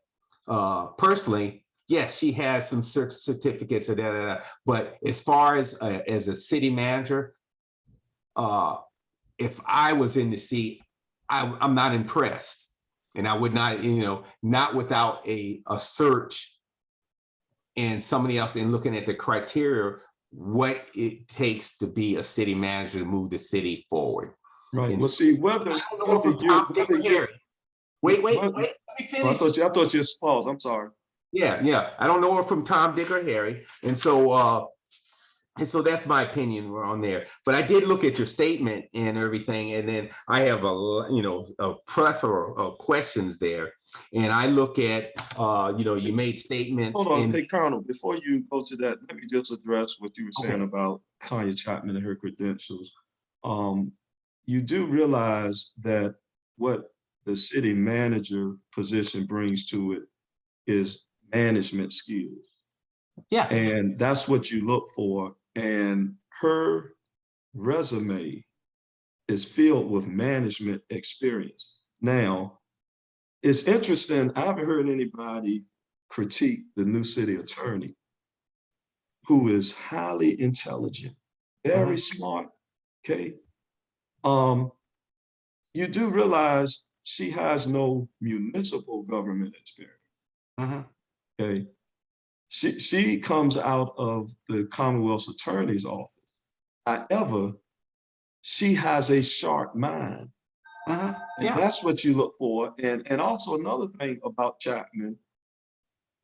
Personally, yes, she has some certificates of that, but as far as a city manager, if I was in the seat, I'm not impressed, and I would not, not without a search and somebody else, and looking at the criteria, what it takes to be a city manager to move the city forward. Right. And Well, see, wait, let me finish. I thought you just paused. I'm sorry. Yeah. I don't know her from Tom, Dick, or Harry, and so that's my opinion on there. But I did look at your statement and everything, and then I have a plethora of questions there. And I look at, you made statements. Hold on, hey, Colonel, before you go to that, let me just address what you were saying about Tanya Chapman and her credentials. You do realize that what the city manager position brings to it is management skills. Yeah. And that's what you look for. And her resume is filled with management experience. Now, it's interesting, I haven't heard anybody critique the new city attorney, who is highly intelligent, very smart, okay? You do realize she has no municipal government experience, okay? She comes out of the Commonwealth's Attorney's Office. However, she has a sharp mind. And that's what you look for. And also another thing about Chapman,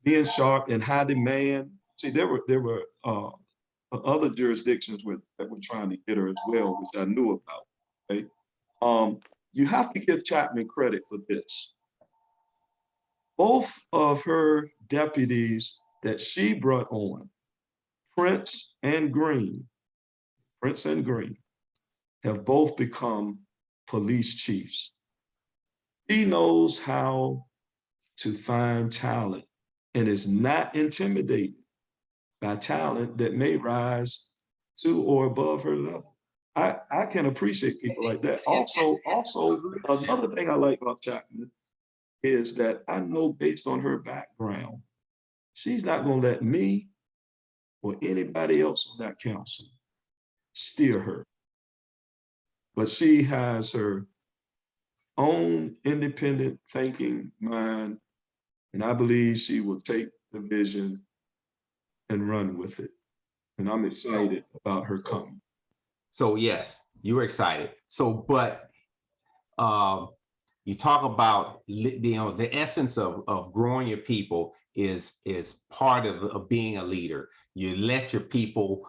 being sharp and high demand. See, there were other jurisdictions that were trying to get her as well, which I knew about. Okay? You have to give Chapman credit for this. Both of her deputies that she brought on, Prince and Green, have both become police chiefs. He knows how to find talent and is not intimidated by talent that may rise to or above her level. I can appreciate people like that. Also, another thing I like about Chapman is that I know, based on her background, she's not going to let me or anybody else on that council steer her. But she has her own independent thinking mind, and I believe she will take the vision and run with it. And I'm excited about her coming. So yes, you were excited. So, but you talk about, you know, the essence of growing your people is part of being a leader. You let your people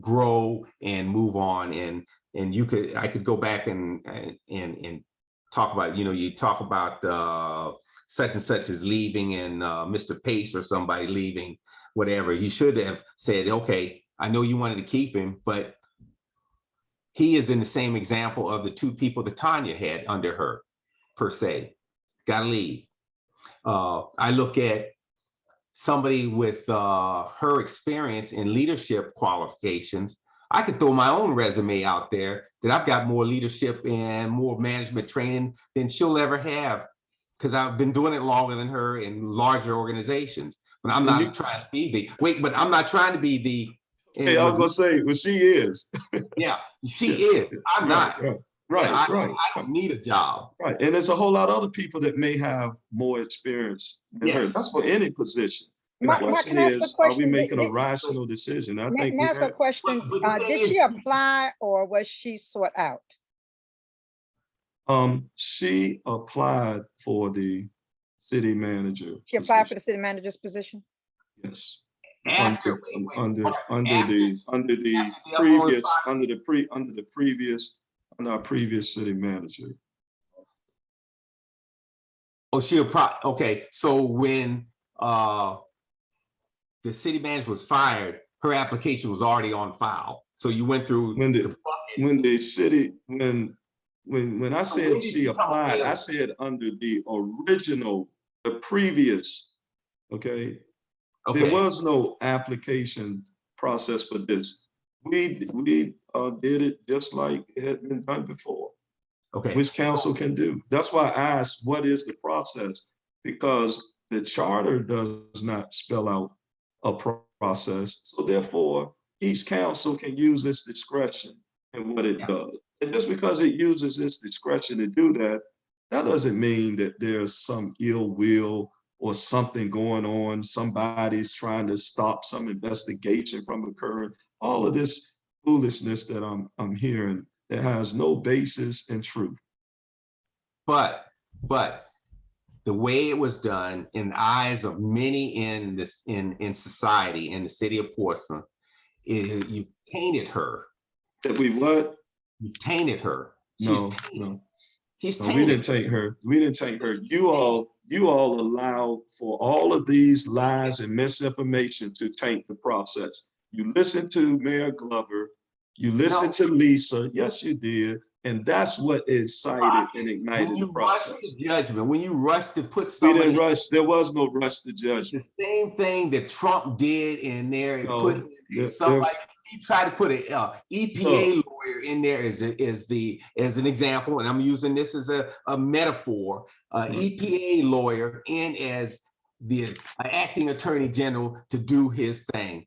grow and move on, and I could go back and talk about, you know, you talk about such and such is leaving, and Mr. Pace or somebody leaving, whatever. You should have said, okay, I know you wanted to keep him, but he is in the same example of the two people that Tanya had under her, per se. Gotta leave. I look at somebody with her experience in leadership qualifications. I could throw my own resume out there that I've got more leadership and more management training than she'll ever have, because I've been doing it longer than her in larger organizations. But I'm not trying to be but I'm not trying to be the. Hey, I was gonna say, well, she is. Yeah, she Yes. is. I'm not. Right, I don't need a job. Right. And there's a whole lot of other people that may have more experience than her. Yes. That's for any position. The Mark, question can I ask a is, are we question? making a rational decision? I think May I ask a question? But the thing Did is- she apply or was she sought out? she applied for the city manager. She applied for position. the city manager's position? Yes. After Under our previous city manager. Oh, okay. So when the city manager was fired, her application was already on file. So you went through When the bucket. when I So said when did she you become applied, I available? said under the original, the previous, okay? Okay. There was no application process for this. We did it just like it had been done before, Okay. which council can do. That's why I asked, what is the process? Because the charter does not spell out a process. So therefore, each council can use its discretion in what it does. And just because it uses its discretion to do that, that doesn't mean that there's some ill will or something going on. Somebody's trying to stop some investigation from occurring. All of this foolishness that I'm hearing that has no basis in truth. But the way it was done in the eyes of many in society, in the city of Portsmouth, you tainted her. That we what? You tainted her. No. She's No, tainted. we didn't take her. We didn't take her. You all allowed for all of these lies and misinformation to taint the process. You listened to Mayor Glover. You listened to Lisa. Yes, you did. And that's what incited and ignited the process. Rush to judgment, when you rush to put We somebody. didn't rush. There was no rush to judgment. The same thing that Trump did in there and put somebody. He tried to put an EPA lawyer in there as an example, and I'm using this as a metaphor. EPA lawyer in as the acting attorney general to do his thing,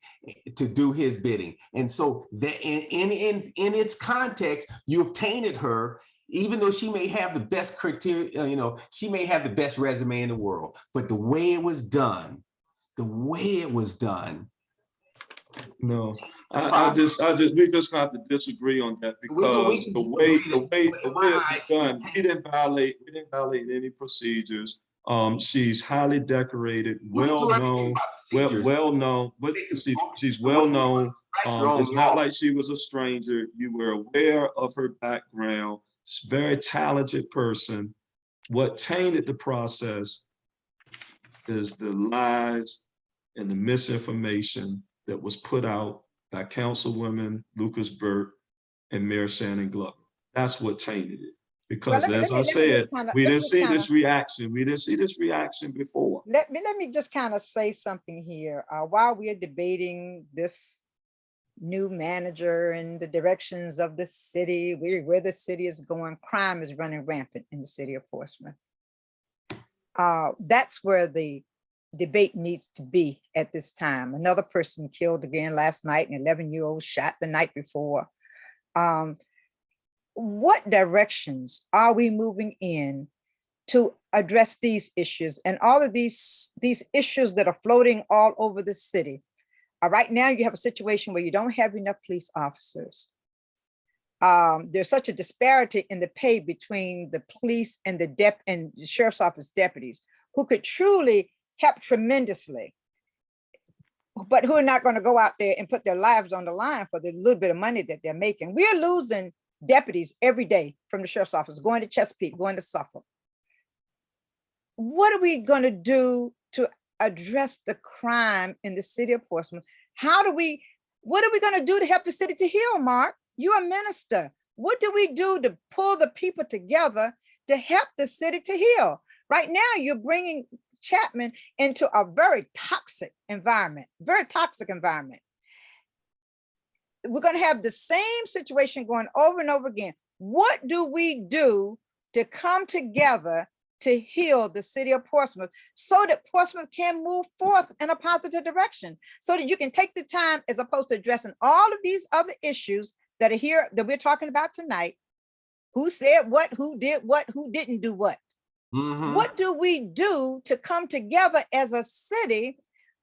to do his bidding. And so that in its context, you've tainted her, even though she may have the best criteria, she may have the best resume in the world, but the way it was done. No, we just have to disagree on that, because the way it was done, we didn't violate any procedures. She's highly decorated, well known. She's well known. It's not like she was a stranger. You were aware of her background. She's a very talented person. What tainted the process is the lies and the misinformation that was put out by Councilwoman Lucas Burke and Mayor Shannon Glover. That's what tainted it. Because as I said, we didn't see this reaction. We didn't see this reaction before. Let me just kind of say something here. While we are debating this new manager and the directions of the city, where the city is going, crime is running rampant in the city of Portsmouth. That's where the debate needs to be at this time. Another person killed again last night, an 11-year-old shot the night before. what directions are we moving in to address these issues and all of these issues that are floating all over the city? Right now, you have a situation where you don't have enough police officers. There's such a disparity in the pay between the police and the sheriff's office deputies who could truly help tremendously, but who are not going to go out there and put their lives on the line for the little bit of money that they're making. We're losing deputies every day from the sheriff's office, going to Chesapeake, going to Suffolk. What are we going to do to address the crime in the city of Portsmouth? What are we going to do to help the city to heal, Mark? You're a minister. What do we do to pull the people together to help the city to heal? Right now, you're bringing Chapman into a very toxic environment, We're going to have the same situation going over and over again. What do we do to come together to heal the city of Portsmouth so that Portsmouth can move forth in a positive direction, so that you can take the time, as opposed to addressing all of these other issues that are here that we're talking about tonight? Who said what, who did what, who didn't do what? What do we do to come together as a city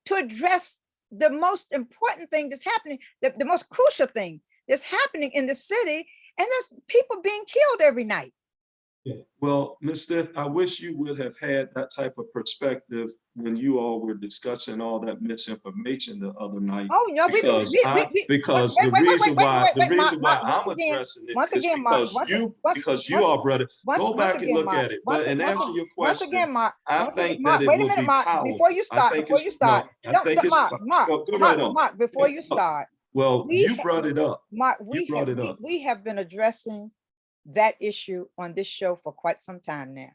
to address the most important thing that's happening, the most crucial thing that's happening in the city, and that's people being killed every night? Yeah. Well, Ms. Stiff, I wish you would have had that type of perspective when you all were discussing all that misinformation the other night. Oh no, because the reason why I'm addressing it is because you all, brother, go back and look at it. But and answer your question, I think that it will be powerful. Before you start, Mark, before you start. Well, you brought it up. Mark, we have been addressing that issue on this show for quite some time now.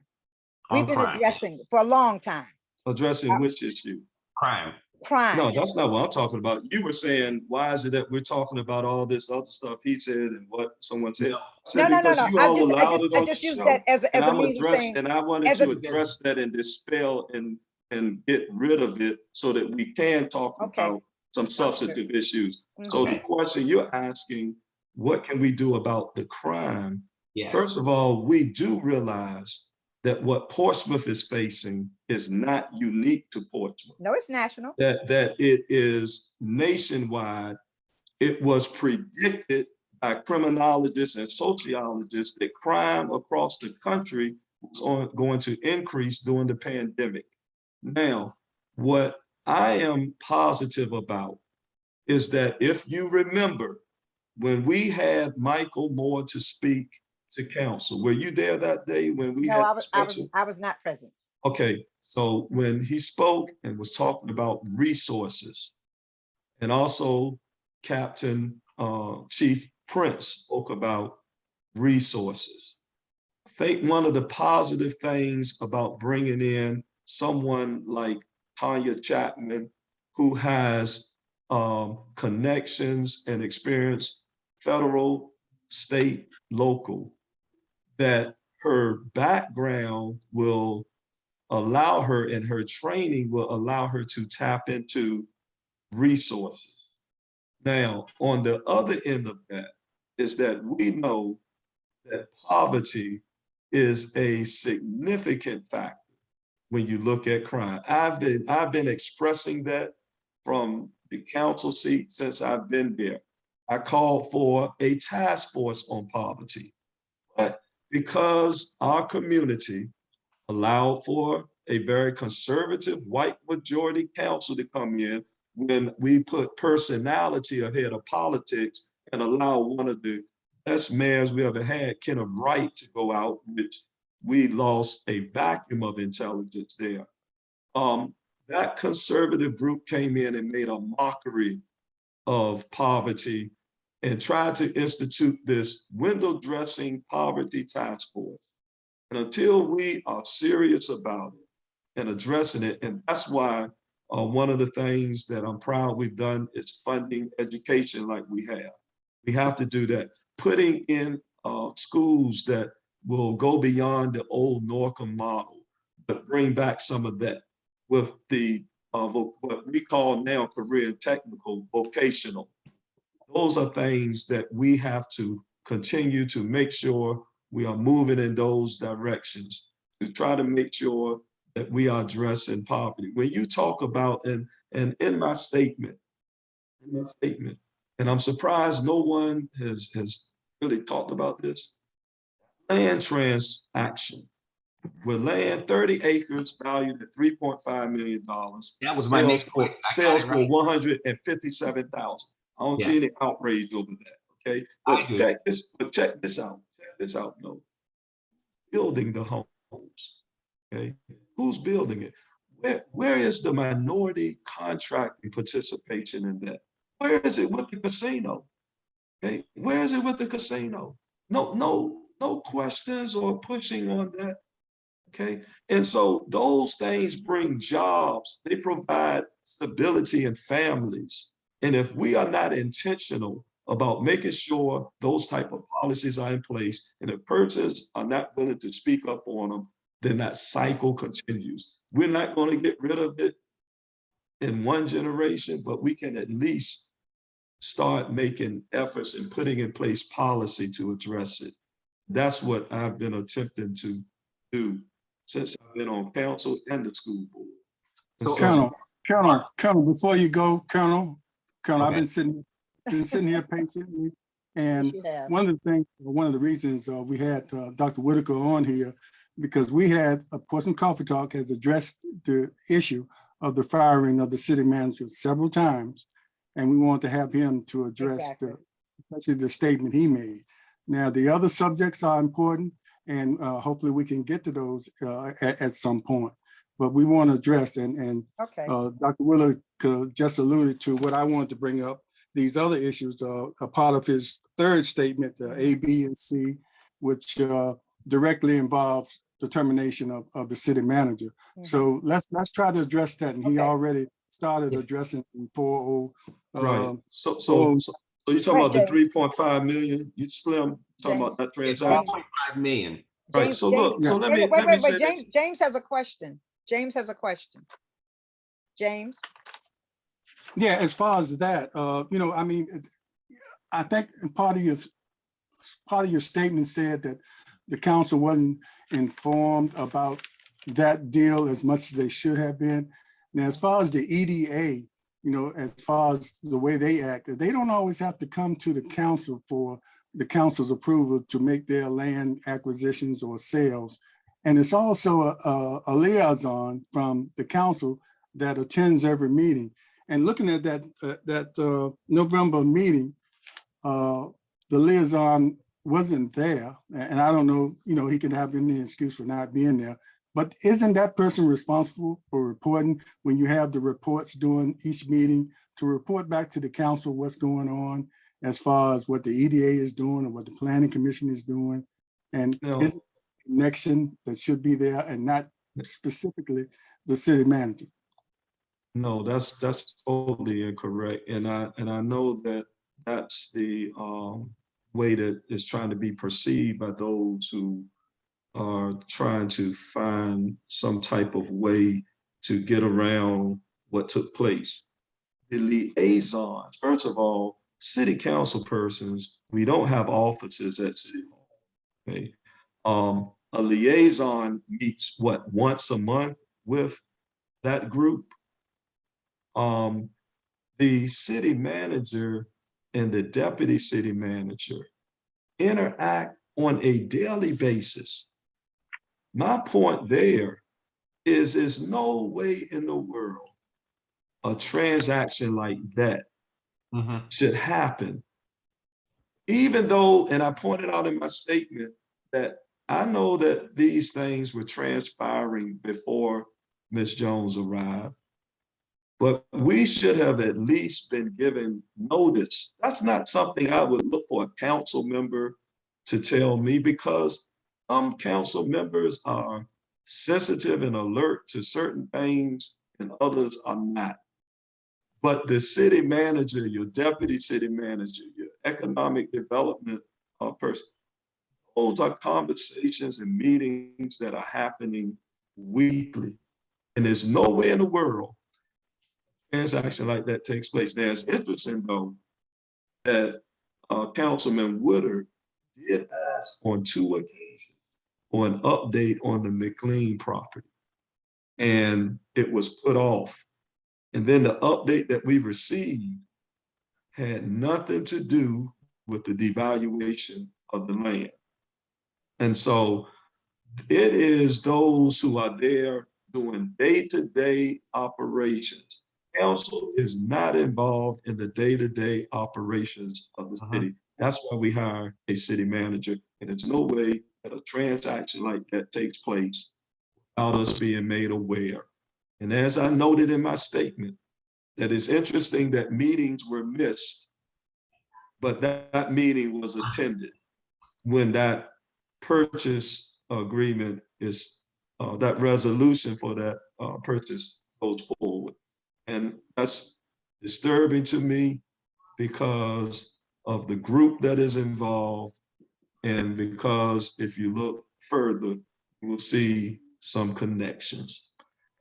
We've been addressing it for a long time. Addressing which issue? Crime. No, that's not what I'm talking about. You were saying, why is it that we're talking about all this other stuff he said and what someone said? No. I just use that as a means of saying, and I wanted to address that and dispel and get rid of it so that we can talk about some substantive issues. So the question you're asking, what can we do about the crime? Yes. First of all, we do realize that what Portsmouth is facing is not unique to Portsmouth. No, it's national. That it is nationwide. It was predicted by criminologists and sociologists that crime across the country was going to increase during the pandemic. Now, what I am positive about is that if you remember, when we had Michael Moore to speak to council, were you there that day when we had I was not present. Okay, so when he spoke and was talking about resources, and also Captain Chief Prince spoke about resources. I think one of the positive things about bringing in someone like Tanya Chapman, who has connections and experience, federal, state, local, that her background will allow her, and her training will allow her to tap into resources. Now, on the other end of that is that we know that poverty is a significant factor when you look at crime. I've been expressing that from the council seat since I've been there. I called for a task force on poverty, but because our community allowed for a very conservative white majority council to come in, when we put personality ahead of politics and allow one of the best mayors we ever had, Kenneth Wright, to go out, which we lost a vacuum of intelligence there. That conservative group came in and made a mockery of poverty and tried to institute this window dressing poverty task force. And until we are serious about it and addressing it, and that's why one of the things that I'm proud we've done is funding education like we have. We have to do that. Putting in schools that will go beyond the old Norcom model, but bring back some of that with the what we call now career and technical, vocational. Those are things that we have to continue to make sure we are moving in those directions to try to make sure that we are addressing poverty. When you talk about, and in my statement, and I'm surprised no one has really talked about this, land transaction. With land, 30 acres valued at $3.5 million. That was my next question. Sales for 157,000. I don't see any outrage over that. Okay, but check this out. No, building the homes. Okay, who's building it? Where is the minority contracting participation in that? Where is it with the casino? Okay, where is it with the casino? No questions or pushing on that. Okay, and so those things bring jobs. They provide stability in families. And if we are not intentional about making sure those type of policies are in place, and if persons are not willing to speak up on them, then that cycle continues. We're not going to get rid of it in one generation, but we can at least start making efforts and putting in place policy to address it. That's what I've been attempting to do since I've been on council and the school board. So, Colonel, before you go, Colonel, I've been sitting here patiently. And one of the reasons we had Dr. Whitaker on here, because we had a Portsmouth Coffee Talk has addressed the issue of the firing of the city manager several times. And we want to have him to address especially the statement he made. Now, the other subjects are important, and hopefully we can get to those at some point. But we want to address, and Dr. Whitaker just alluded to what I wanted to bring up. These other issues are a part of his third statement, A, B, and C, which directly involves the termination of the city manager. So let's try to address that. And he already started addressing 4.0. Right. So you're talking about the 3.5 million? You Slim talking about that transaction? 3.5 million. Right. So look. So let me say this. James has a question. James. Yeah, as far as that, I mean, I think part of your statement said that the council wasn't informed about that deal as much as they should have been. Now, as far as the EDA, as far as the way they act, they don't always have to come to the council for the council's approval to make their land acquisitions or sales. And it's also a liaison from the council that attends every meeting. And looking at that November meeting, the liaison wasn't there. And I don't know, he can have any excuse for not being there. But isn't that person responsible for reporting when you have the reports during each meeting to report back to the council what's going on as far as what the EDA is doing or what the planning commission is doing? And is a connection that should be there and not specifically the city manager? No, that's totally incorrect. And I know that that's the way that is trying to be perceived by those who are trying to find some type of way to get around what took place. The liaisons, first of all, city council persons, we don't have offices at City Hall. Okay. A liaison meets once a month with that group. The city manager and the deputy city manager interact on a daily basis. My point there is there's no way in the world a transaction like that should happen. Even though, and I pointed out in my statement that I know that these things were transpiring before Ms. Jones arrived, but we should have at least been given notice. That's not something I would look for a council member to tell me, because some council members are sensitive and alert to certain things and others are not. But the city manager, your deputy city manager, your economic development person, those are conversations and meetings that are happening weekly. And there's no way in the world a transaction like that takes place. Now, it's interesting, though, that Councilman Whitaker did ask on 2 occasions for an update on the McLean property, and it was put off. And then the update that we received had nothing to do with the devaluation of the land. And so it is those who are there doing day-to-day operations. Council is not involved in the day-to-day operations of the city. That's why we hire a city manager. And there's no way that a transaction like that takes place without us being made aware. And as I noted in my statement, that it's interesting that meetings were missed, but that meeting was attended when that purchase agreement is, that resolution for that purchase goes forward. And that's disturbing to me because of the group that is involved, and because if you look further, you will see some connections.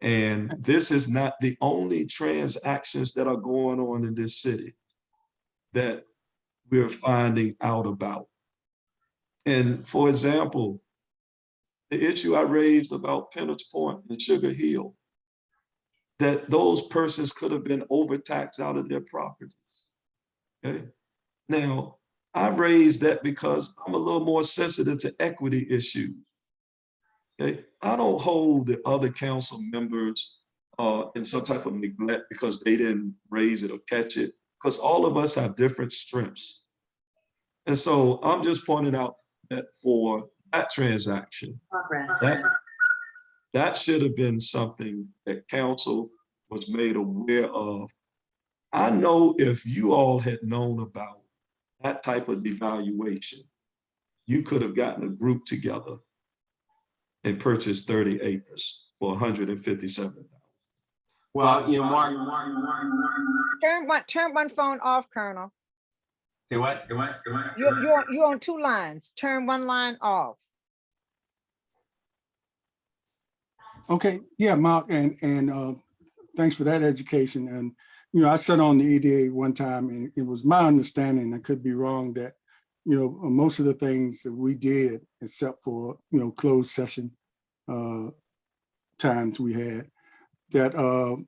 And this is not the only transactions that are going on in this city that we're finding out about. And for example, the issue I raised about Pennett's Point and Sugar Hill, that those persons could have been overtaxed out of their properties. Okay. Now, I raised that because I'm a little more sensitive to equity issues. Okay. I don't hold the other council members in some type of neglect because they didn't raise it or catch it, because all of us have different strengths. And so I'm just pointing out that for that transaction, that should have been something that council was made aware of. I know if you all had known about that type of devaluation, you could have gotten a group together and purchased 30 acres for $157,000. Well, you know, Mark. Turn one phone off, Colonel. Say what? You're on 2 lines. Turn one line off. Okay, yeah, Mark, and thanks for that education. And, you know, I sat on the EDA one time, and it was my understanding, I could be wrong, that, you know, most of the things that we did, except for, you know, closed session times we had, that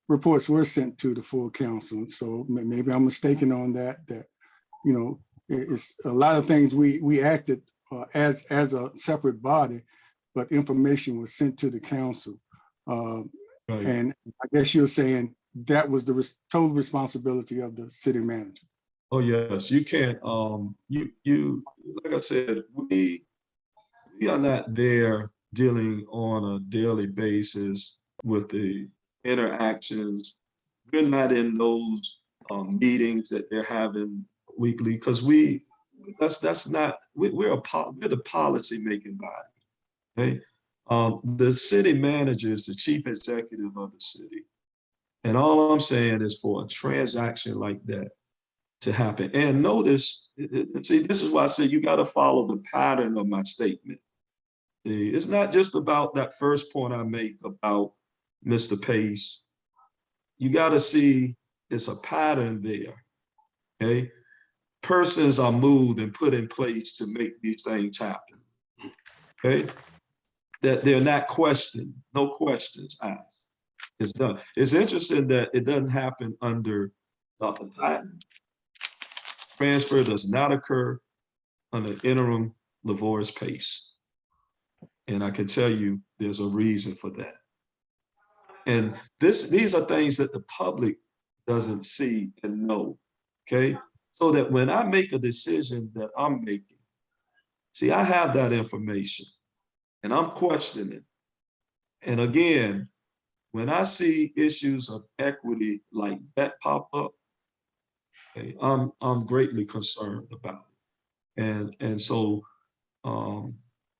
reports were sent to the full council. So maybe I'm mistaken on that, you know, it's a lot of things we acted as a separate body, but information was sent to the council. Right. And I guess you're saying that was the total responsibility of the city manager. Oh yes, you can't, you like I said, we are not there dealing on a daily basis with the interactions. We're not in those meetings that they're having weekly, because that's not, we're the policy making body. Okay, the city manager is the chief executive of the city, and all I'm saying is for a transaction like that to happen. And notice, see, this is why I say you got to follow the pattern of my statement. It's not just about that first point I make about Mr. Pace. You got to see it's a pattern there. Okay, persons are moved and put in place to make these things happen. Okay, that they're not questioned, no questions asked. It's done. It's interesting that it doesn't happen under Dr. Patton. Transfer does not occur under interim Lavor's Pace. And I can tell you there's a reason for that. And these are things that the public doesn't see and know, okay? So that when I make a decision that I'm making, see, I have that information and I'm questioning. And again, when I see issues of equity like that pop up, okay, I'm greatly concerned about it. And so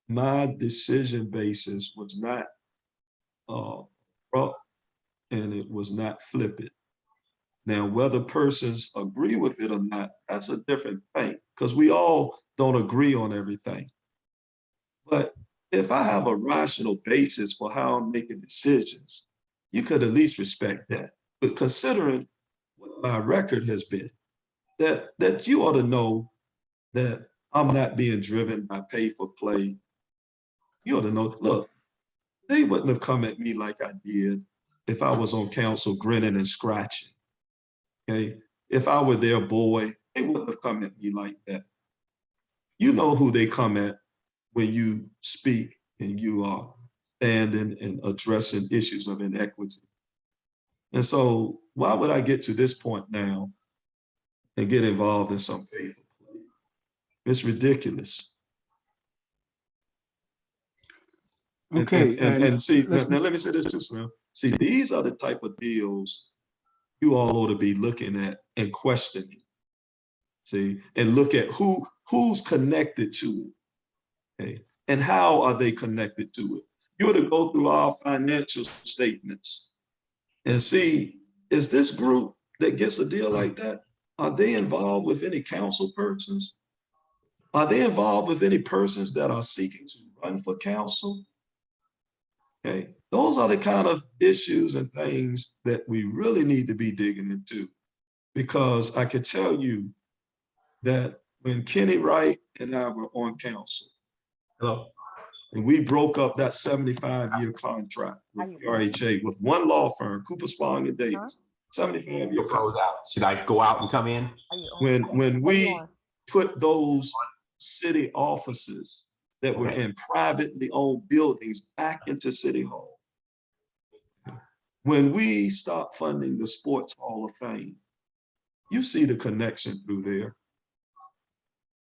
my decision basis was not abrupt, and it was not flippant. Now, whether persons agree with it or not, that's a different thing, because we all don't agree on everything. But if I have a rational basis for how I'm making decisions, you could at least respect that. But considering what my record has been, that you ought to know that I'm not being driven by pay for play. You ought to know, look, they wouldn't have come at me like I did if I was on council grinning and scratching. Okay. If I were their boy, they wouldn't have come at me like that. You know who they come at when you speak and you are standing and addressing issues of inequity. And so why would I get to this point now and get involved in some pay for play? It's ridiculous. Okay. And see, let's- now let me say this too, Slim. See, these are the type of deals you all ought to be looking at and questioning. See, and look at who's connected to it. Okay. And how are they connected to it? You ought to go through our financial statements and see, is this group that gets a deal like that, are they involved with any council persons? Are they involved with any persons that are seeking to run for council? Okay, those are the kind of issues and things that we really need to be digging into, because I can tell you that when Kenny Wright and I were on council, Hello. and we broke up that 75-year contract with RHA with one law firm, Cooper Spong and Davis, 75-year Close out. Should I go out and come in? when we put those city offices that were in privately owned buildings back into City Hall, when we stopped funding the Sports Hall of Fame, you see the connection through there.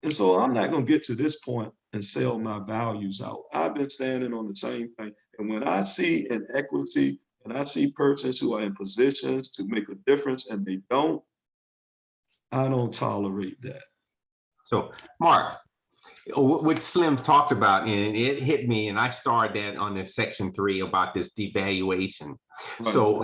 And so I'm not going to get to this point and sell my values out. I've been standing on the same thing. And when I see inequity and I see persons who are in positions to make a difference and they don't, I don't tolerate that. So, Mark, what Slim talked about, and it hit me, and I starred that on this section 3 about this devaluation. Right. So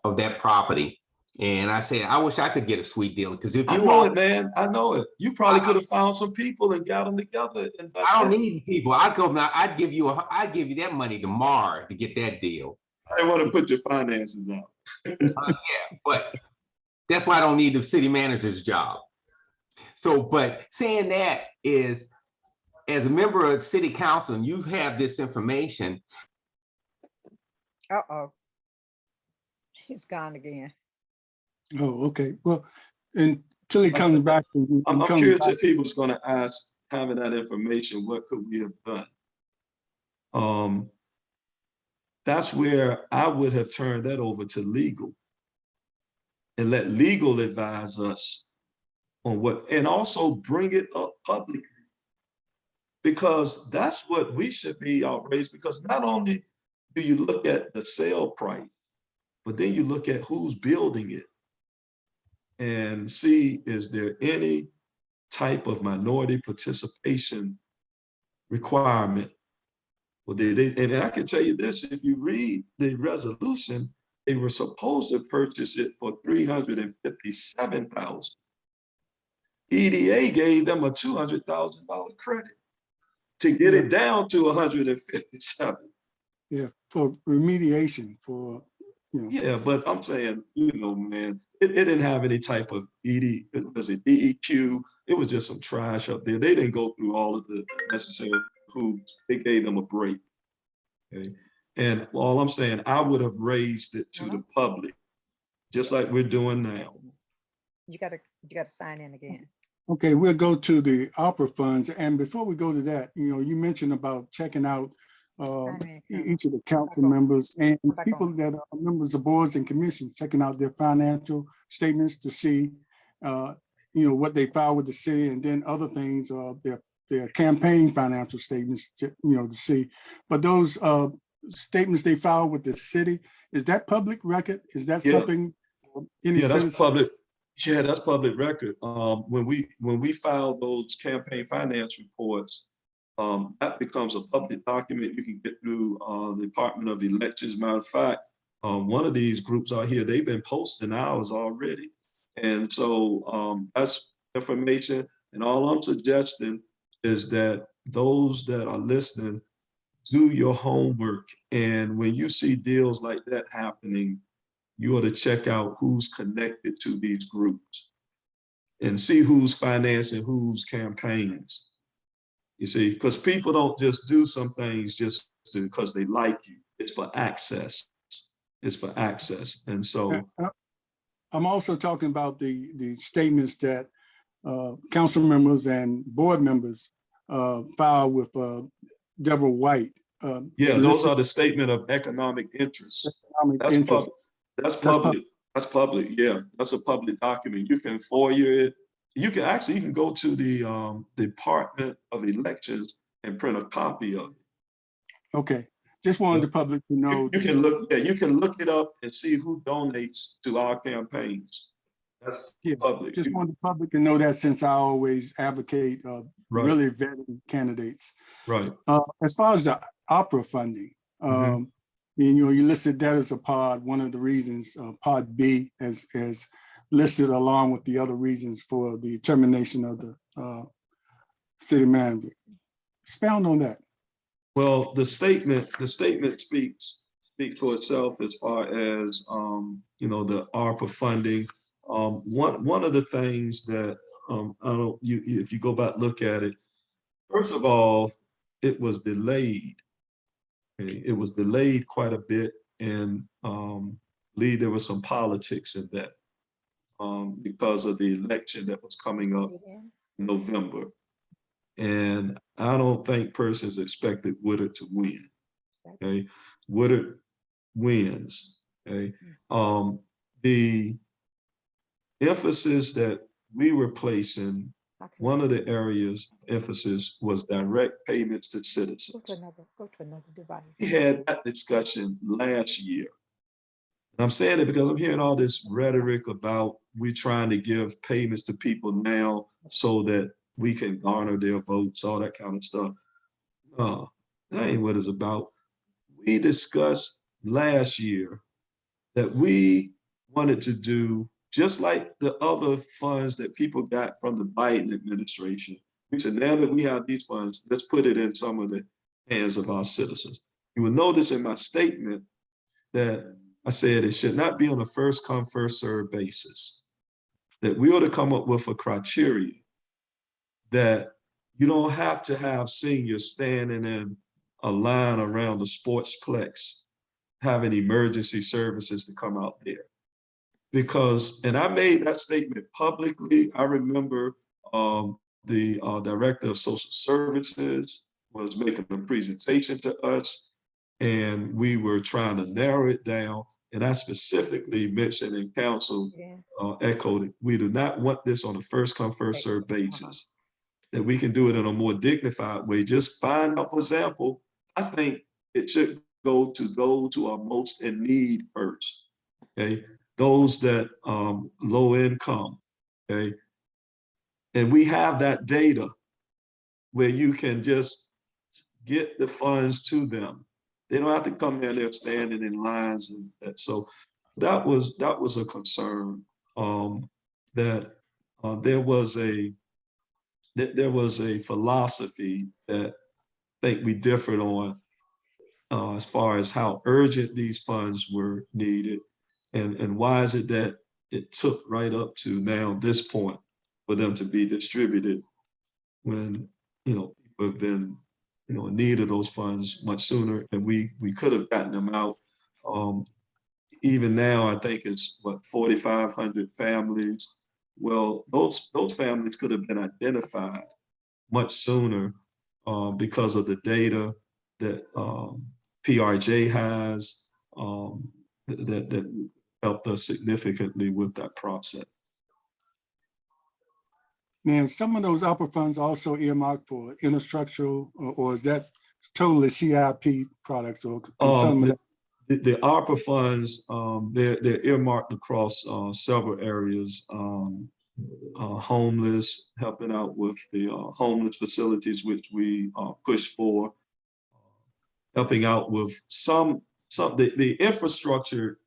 of that property. And I said, I wish I could get a sweet deal, because if I you know all, it, man. I know it. You probably could have found some people and got them together. And I don't need people. I'd give you that money tomorrow to get that deal. I want to put your finances out. Yeah, but that's why I don't need the city manager's job. So, but saying that is, as a member of city council, and you have this information. Uh-oh. He's gone again. Oh, okay. Well, until he comes back. I'm curious if he was going to ask, having that information, what could we have done? That's where I would have turned that over to legal and let legal advise us on what, and also bring it up publicly, because that's what we should be outraged, because not only do you look at the sale price, but then you look at who's building it and see, is there any type of minority participation requirement? Well, and I can tell you this, if you read the resolution, they were supposed to purchase it for $357,000. EDA gave them a $200,000 credit to get it down to 157. Yeah, for remediation, for, you know. Yeah, but I'm saying, man, it didn't have any type of DEQ. It was just some trash up there. They didn't go through all of the necessary hoops. They gave them a break. Okay. And all I'm saying, I would have raised it to the public, just like we're doing now. You gotta sign in again. Okay, we'll go to the opera funds. And before we go to that, you mentioned about checking out each of the council members and people that are members of boards and commissions, checking out their financial statements to see, what they file with the city, and then other things, their campaign financial statements, to see. But those statements they file with the city, is that public record? Is that something any citizen? That's public. Yeah, that's public record. When we file those campaign finance reports, that becomes a public document you can get through the Department of Elections. Matter of fact, one of these groups out here, they've been posting ours already. And so that's information. And all I'm suggesting is that those that are listening, do your homework. And when you see deals like that happening, you ought to check out who's connected to these groups and see who's financing whose campaigns. You see, because people don't just do some things just because they like you. It's for access. It's for access. And so I'm also talking about the statements that council members and board members filed with Deborah White. yeah, those are the statement of economic interest. That's interest. public. That's public. That's public. Yeah, that's a public document. You can FOIA it. You can go to the Department of Elections and print a copy of it. Okay, just wanted the public to know. You can look. Yeah, you can look it up and see who donates to our campaigns. That's public. Just want the public to know that, since I always advocate really vetting candidates. Right. As far as the opera funding, you listed that as a pod. One of the reasons, pod B, as listed along with the other reasons for the termination of the city manager. Expound on that. Well, the statement speaks for itself as far as the ARPA funding. One of the things that if you go back look at it, first of all, it was delayed. Okay? It was delayed quite a bit, and there was some politics in that because of the election that was coming up in November. And I don't think persons expected Whitaker to win. Okay, Whitaker wins. Okay, the emphasis that we were placing, one of the areas emphasis was direct payments to citizens. Go to another device. We had that discussion last year. And I'm saying it because I'm hearing all this rhetoric about we trying to give payments to people now so that we can garner their votes, all that kind of stuff. No, that ain't what it's about. We discussed last year that we wanted to do just like the other funds that people got from the Biden administration. We said, now that we have these funds, let's put it in some of the hands of our citizens. You will notice in my statement that I said it should not be on a first come, first served basis. That we ought to come up with a criteria that you don't have to have seniors standing in a line around the sportsplex, having emergency services to come out there. Because, and I made that statement publicly. I remember the director of social services was making a presentation to us, and we were trying to narrow it down. And I specifically mentioned in council, echoed it, we do not want this on a first come, first served basis. That we can do it in a more dignified way. Just find out, for example, I think it should go to those who are most in need first, okay? Those that low income, okay? And we have that data where you can just get the funds to them. They don't have to come in there standing in lines. And so that was a concern that there was a philosophy that I think we differed on as far as how urgent these funds were needed, and why is it that it took right up to now this point for them to be distributed when people have been in need of those funds much sooner, and we could have gotten them out. Even now, I think it's 4,500 families. Well, those families could have been identified much sooner because of the data that PRJ has that helped us significantly with that process. Now, some of those opera funds also earmarked for infrastructural, or is that totally CIP products? Or the ARPA funds, they're earmarked across several areas. Homeless, helping out with the homeless facilities, which we push for. Helping out with the infrastructure,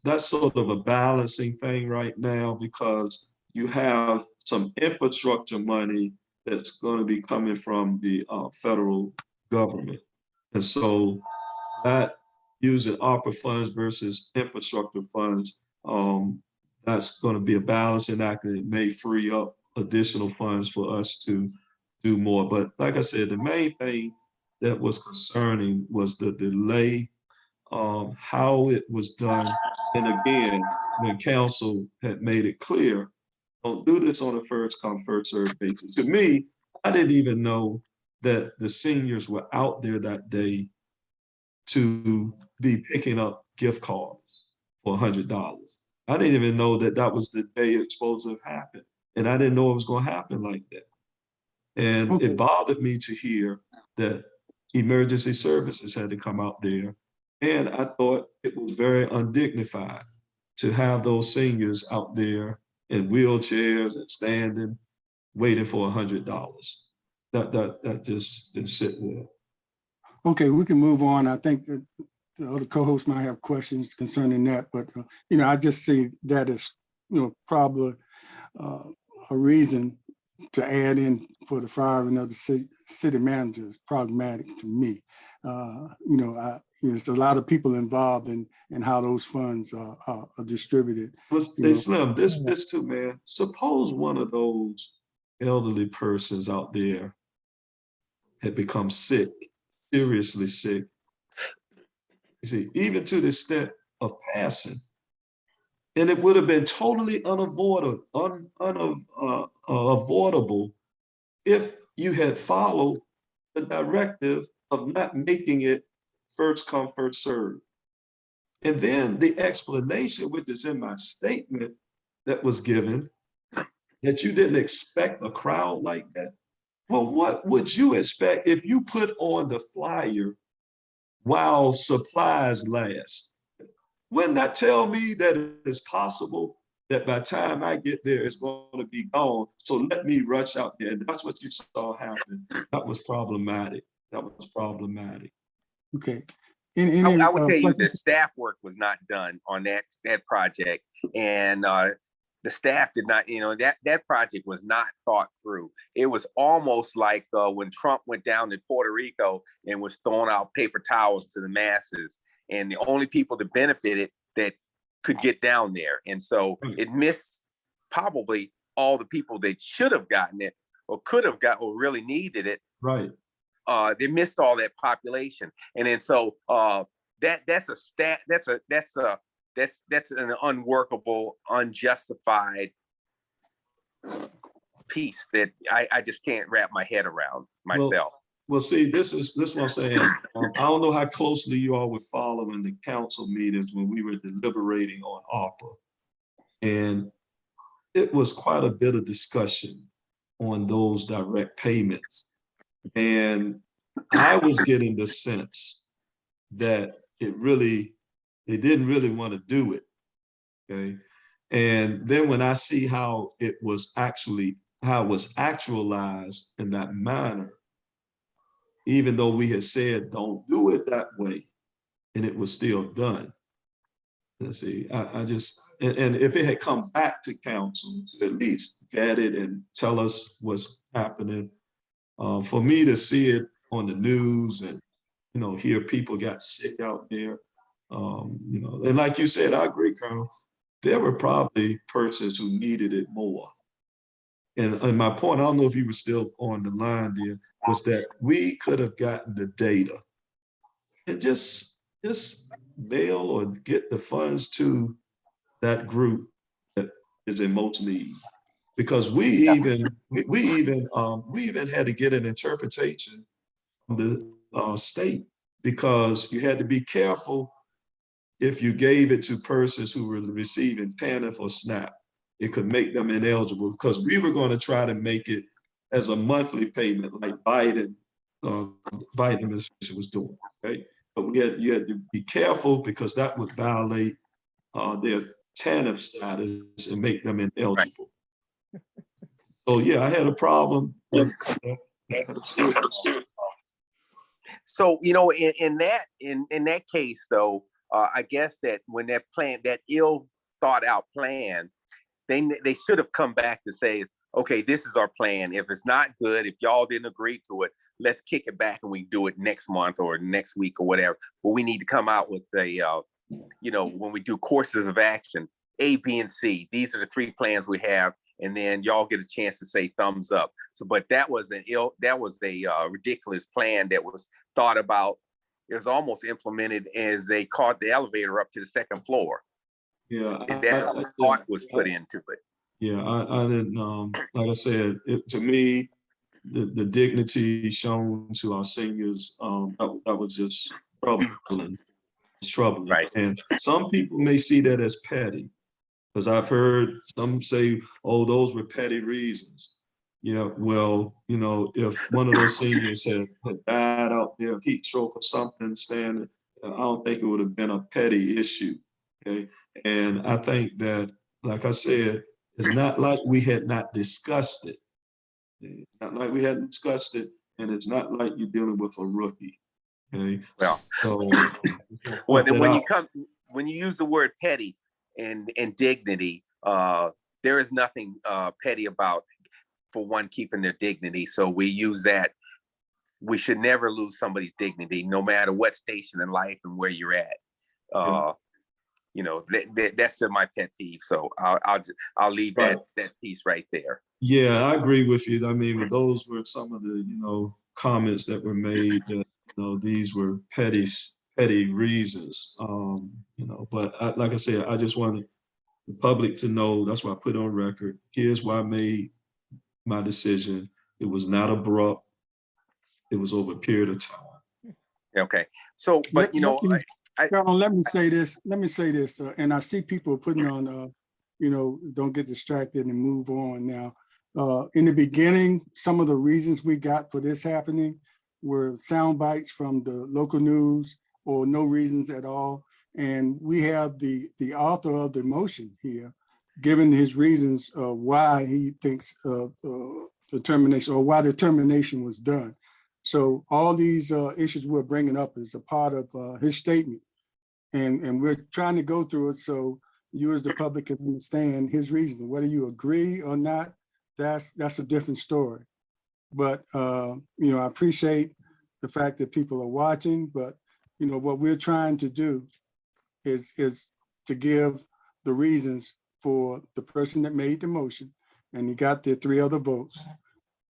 that's sort of a balancing thing right now, because you have some infrastructure money that's going to be coming from the federal government. And so that using ARPA funds versus infrastructure funds, that's going to be a balancing act, and it may free up additional funds for us to do more. But like I said, the main thing that was concerning was the delay, how it was done. And again, when council had made it clear, don't do this on a first come, first served basis. To me, I didn't even know that the seniors were out there that day to be picking up gift cards for $100. I didn't even know that that was the day it was supposed to have happened. And I didn't know it was going to happen like that. And Okay. it bothered me to hear that emergency services had to come out there. And I thought it was very undignified to have those seniors out there in wheelchairs and standing, waiting for $100. That just didn't sit well. Okay, we can move on. I think that the other co-hosts might have questions concerning that, but I just see that as probably a reason to add in for the firing of the city manager is problematic to me. There's a lot of people involved in how those funds are distributed. Hey, Slim, this too, man. Suppose one of those elderly persons out there had become sick, seriously sick. You see, even to the extent of passing. And it would have been totally unavoidable if you had followed the directive of not making it first come, first served. And then the explanation, which is in my statement that was given, that you didn't expect a crowd like that. Well, what would you expect if you put on the flyer while supplies last? Wouldn't that tell me that it's possible that by the time I get there, it's going to be gone? So let me rush out there. And that's what you saw happen. That was problematic. Okay. I would tell you that staff work was not done on that project. And the staff did not, that project was not thought through. It was almost like when Trump went down to Puerto Rico and was throwing out paper towels to the masses. And the only people that benefited that could get down there. And so it missed probably all the people that should have gotten it or could have got or really needed it. Right. They missed all that population. And then so that's an unworkable, unjustified piece that I just can't wrap my head around myself. Well, see, this is what I'm saying. I don't know how closely you all were following the council meetings when we were deliberating on ARPA. And it was quite a bit of discussion on those direct payments. And I was getting the sense that they didn't really want to do it. Okay. And then when I see how it was actualized in that manner, even though we had said, don't do it that way, and it was still done. Let's see, and if it had come back to council to at least vet it and tell us what's happening, for me to see it on the news and, hear people got sick out there, and like you said, I agree, Colonel, there were probably persons who needed it more. And my point, I don't know if you were still on the line there, was that we could have gotten the data and just mail or get the funds to that group that is in most need. Because we even had to get an interpretation from the state, because you had to be careful if you gave it to persons who were receiving TANF or SNAP. It could make them ineligible, because we were going to try to make it as a monthly payment like Biden administration was doing, okay? But you had to be careful, because that would violate their TANF status and make them ineligible. Right. So yeah, I had a problem with that. So, in that case though, I guess that when that plan, that ill thought out plan, they should have come back to say, okay, this is our plan. If it's not good, if y'all didn't agree to it, let's kick it back and we do it next month or next week or whatever. But we need to come out with when we do courses of action, A, B, and C. These are the 3 plans we have. and then y'all get a chance to say thumbs up. So, but that was a ridiculous plan that was thought about. It was almost implemented as they caught the elevator up to the second floor. Yeah, That's how much thought was put into it. Yeah, I didn't, like I said, to me, the dignity shown to our seniors, that was just troubling. It's troubling. Right. And some people may see that as petty, because I've heard some say, oh, those were petty reasons. Yeah, well, you know, if one of those seniors had died out there of heat stroke or something, standing, I don't think it would have been a petty issue. Okay. And I think that, like I said, it's not like we had not discussed it. It's not like we hadn't discussed it, and it's not like you're dealing with a rookie. Okay. Well, So, well, then when you use the word petty and dignity, there is nothing petty about, for one, keeping their dignity. So we use that. We should never lose somebody's dignity, no matter what station in life and where you're at. You know, that's just my pet peeve. So I'll leave that piece right there. Yeah, I agree with you. I mean, those were some of the, you know, comments that were made that, you know, these were petty reasons, you know, but like I said, I just wanted the public to know, that's why I put on record, here's why I made my decision. It was not abrupt. It was over a period of time. Okay. So, but you know, let me say this, and I see people putting on, you know, don't get distracted and move on now. In the beginning, some of the reasons we got for this happening were sound bites from the local news or no reasons at all. And we have the author of the motion here, given his reasons why he thinks the termination, or why the termination was done. So all these issues we're bringing up is a part of his statement. And we're trying to go through it so you as the public can understand his reason. Whether you agree or not, that's a different story. But you know, I appreciate the fact that people are watching, but you know, what we're trying to do is to give the reasons for the person that made the motion, and he got the 3 other votes,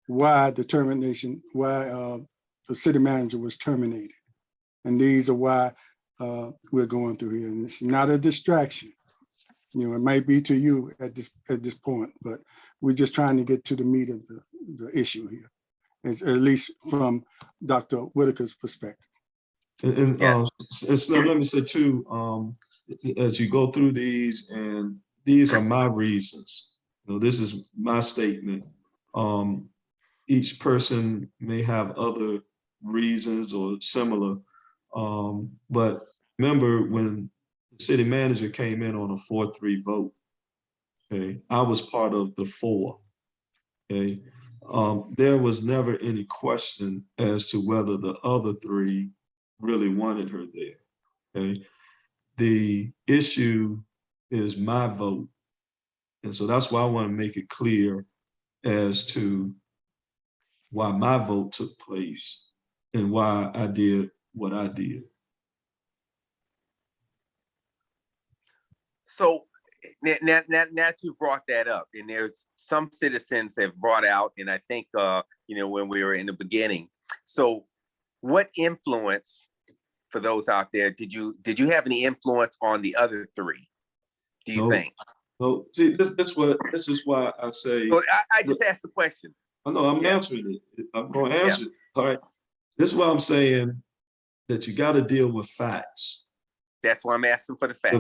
why the termination, why the city manager was terminated. And these are why we're going through here. And it's not a distraction. You know, it might be to you at this point, but we're just trying to get to the meat of the issue here, at least from Dr. Whitaker's perspective. And Yes. so let me say too, as you go through these, and these are my reasons, you know, this is my statement. Each person may have other reasons or similar, but remember when the city manager came in on a 4-3 vote, okay, I was part of the 4, okay. There was never any question as to whether the other 3 really wanted her there, okay. The issue is my vote. And so that's why I want to make it clear as to why my vote took place and why I did what I did. So now that you brought that up, and there's some citizens have brought out, and I think you know, when we were in the beginning. So what influence, for those out there, did you have any influence on the other 3? Do you think? No, see, this is why I say. So I just asked the question. I know I'm answering it. I'm going to answer it. All right. This is why I'm saying that you got to deal with facts. That's why I'm asking for the facts.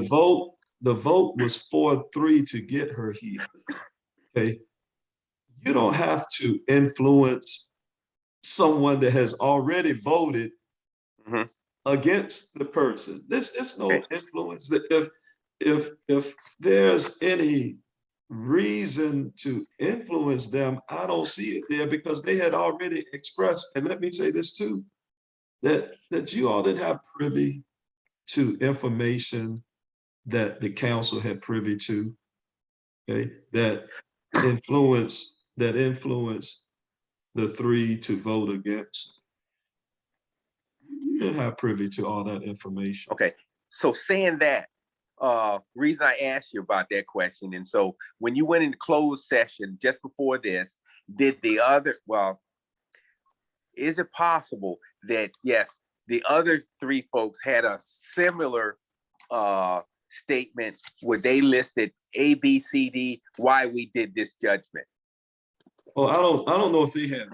The vote was 4-3 to get her here. Okay. You don't have to influence someone that has already voted against the person. This is no influence. That if there's any reason to influence them, I don't see it there, because they had already expressed, and let me say this too, that you all didn't have privy to information that the council had privy to, okay, that influenced the 3 to vote against. You didn't have privy to all that information. Okay, so saying that, reason I asked you about that question. And so when you went into closed session just before this, did the other, well, is it possible that, yes, the other three folks had a similar statement where they listed A, B, C, D, why we did this judgment? Well, I don't know if they have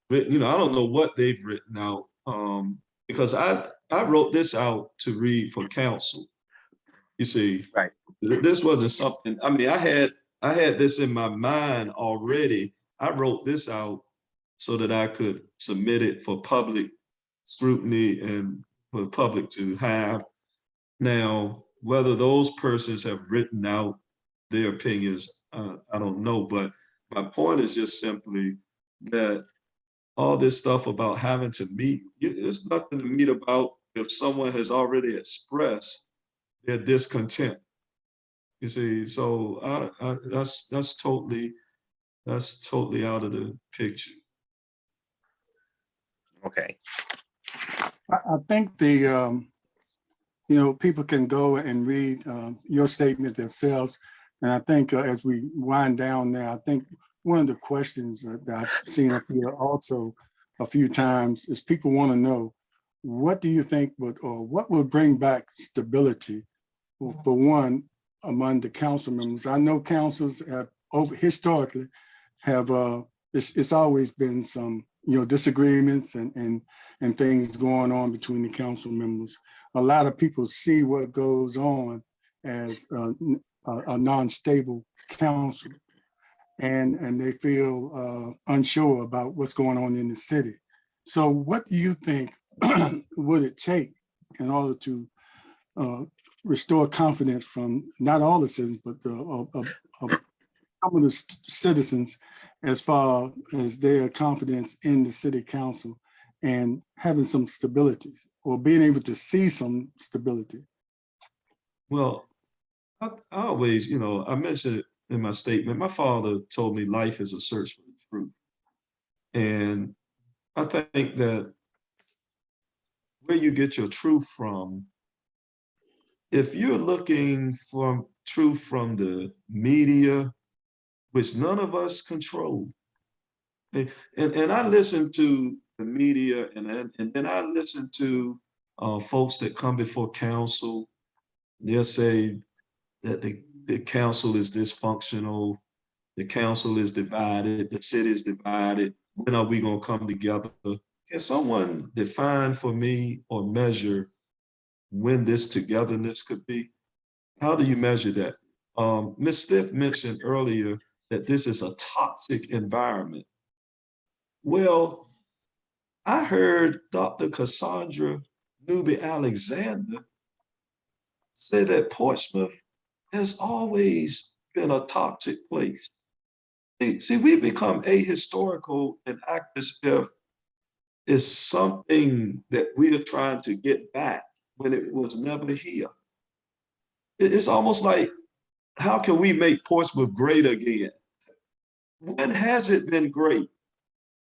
written, I don't know what they've written out, because I wrote this out to read for council. You see, Right. This wasn't something, I mean, I had this in my mind already. I wrote this out so that I could submit it for public scrutiny and for the public to have. Now, whether those persons have written out their opinions, I don't know, but my point is just simply that all this stuff about having to meet, there's nothing to meet about if someone has already expressed their discontent. You see, so that's totally out of the picture. Okay. I think the, people can go and read your statement themselves. And I think as we wind down now, I think one of the questions that I've seen up here also a few times is people want to know, what do you think what would bring back stability for one among the council members? I know councils have historically have it's always been some disagreements and things going on between the council members. A lot of people see what goes on as a non-stable council, and they feel unsure about what's going on in the city. So what do you think would it take in order to restore confidence from not all the citizens, but some of the citizens, as far as their confidence in the city council and having some stability or being able to see some stability? Well, I always, I mentioned it in my statement. My father told me life is a search for the truth. And I think that where you get your truth from, if you're looking for truth from the media, which none of us control, and I listen to the media, and then I listen to folks that come before council. They'll say that the council is dysfunctional, the council is divided, the city is divided. When are we going to come together? Can someone define for me or measure when this togetherness could be? How do you measure that? Ms. Stiff mentioned earlier that this is a toxic environment. Well, I heard Dr. Cassandra Newby Alexander say that Portsmouth has always been a toxic place. See, we become ahistorical and act as if it's something that we are trying to get back when it was never here. It's almost like, how can we make Portsmouth great again? When has it been great?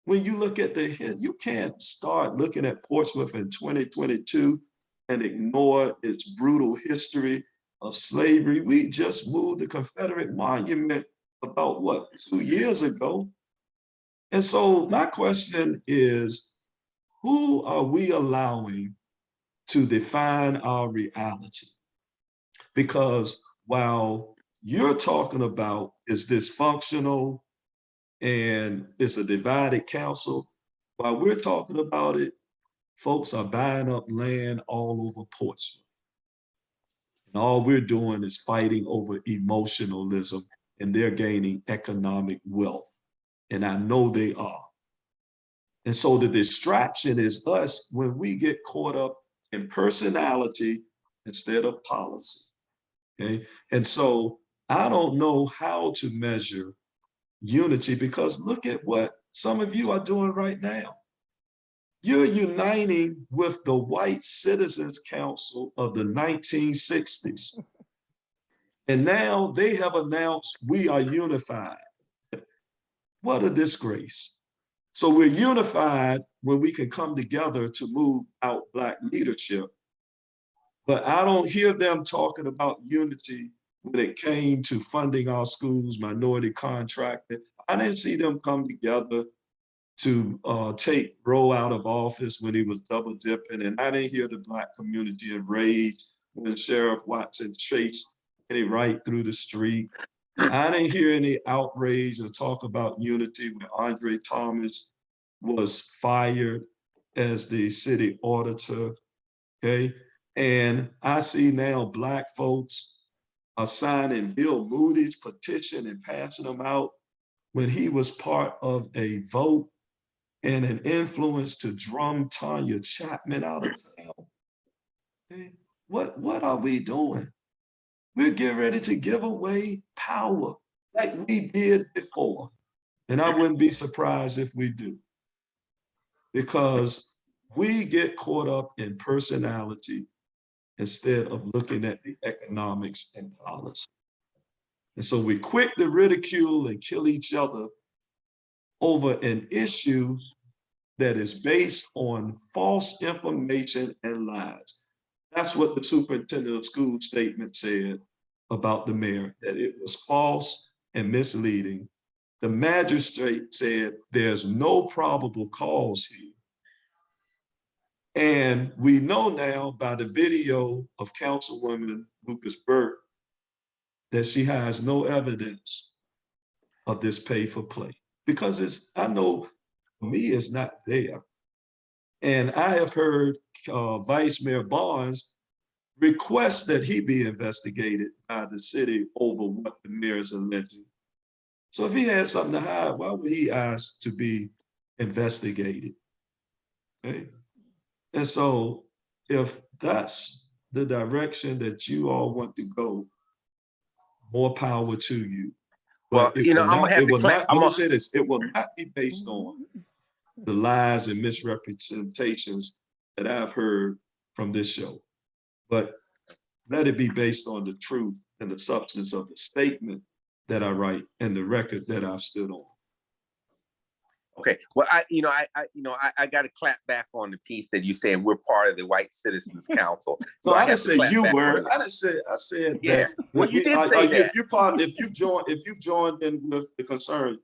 When you look at you can't start looking at Portsmouth in 2022 and ignore its brutal history of slavery. We just moved the Confederate monument about 2 years ago. And so my question is, who are we allowing to define our reality? Because while you're talking about is dysfunctional and it's a divided council, while we're talking about it, folks are buying up land all over Portsmouth. And all we're doing is fighting over emotionalism, and they're gaining economic wealth. And I know they are. And so the distraction is us when we get caught up in personality instead of policy. Okay. And so I don't know how to measure unity, because look at what some of you are doing right now. You're uniting with the White Citizens Council of the 1960s. And now they have announced we are unified. What a disgrace. So we're unified when we can come together to move out Black leadership. But I don't hear them talking about unity when it came to funding our schools, minority contracting. I didn't see them come together to take Roe out of office when he was double dipping. And I didn't hear the Black community enraged when Sheriff Watson chased Kenny right through the street. I didn't hear any outrage or talk about unity when Andre Thomas was fired as the city auditor, okay? And I see now Black folks are signing Bill Moody's petition and passing them out when he was part of a vote and an influence to drum Tanya Chapman out of hell. Okay? What are we doing? We're getting ready to give away power like we did before. And I wouldn't be surprised if we do. Because we get caught up in personality instead of looking at the economics and policy. And so we're quick to ridicule and kill each other over an issue that is based on false information and lies. That's what the superintendent of school statement said about the mayor, that it was false and misleading. The magistrate said there's no probable cause here. And we know now by the video of Councilwoman Lucas Burke that she has no evidence of this pay for play, because I know for me it's not there. And I have heard Vice Mayor Barnes request that he be investigated by the city over what the mayor is alleging. So if he had something to hide, why would he ask to be investigated? Okay. And so if that's the direction that you all want to go, more power to you. Well, But you know, I'm gonna have to let me say this, it will not be based on the lies and misrepresentations that I've heard from this show. But let it be based on the truth and the substance of the statement that I write and the record that I've stood on. Okay. Well, I got to clap back on the piece that you said we're part of the White Citizens Council. So I didn't have to say clap you back were. on that. I said Yeah. that. Well, you did say that. If you joined in with the concerned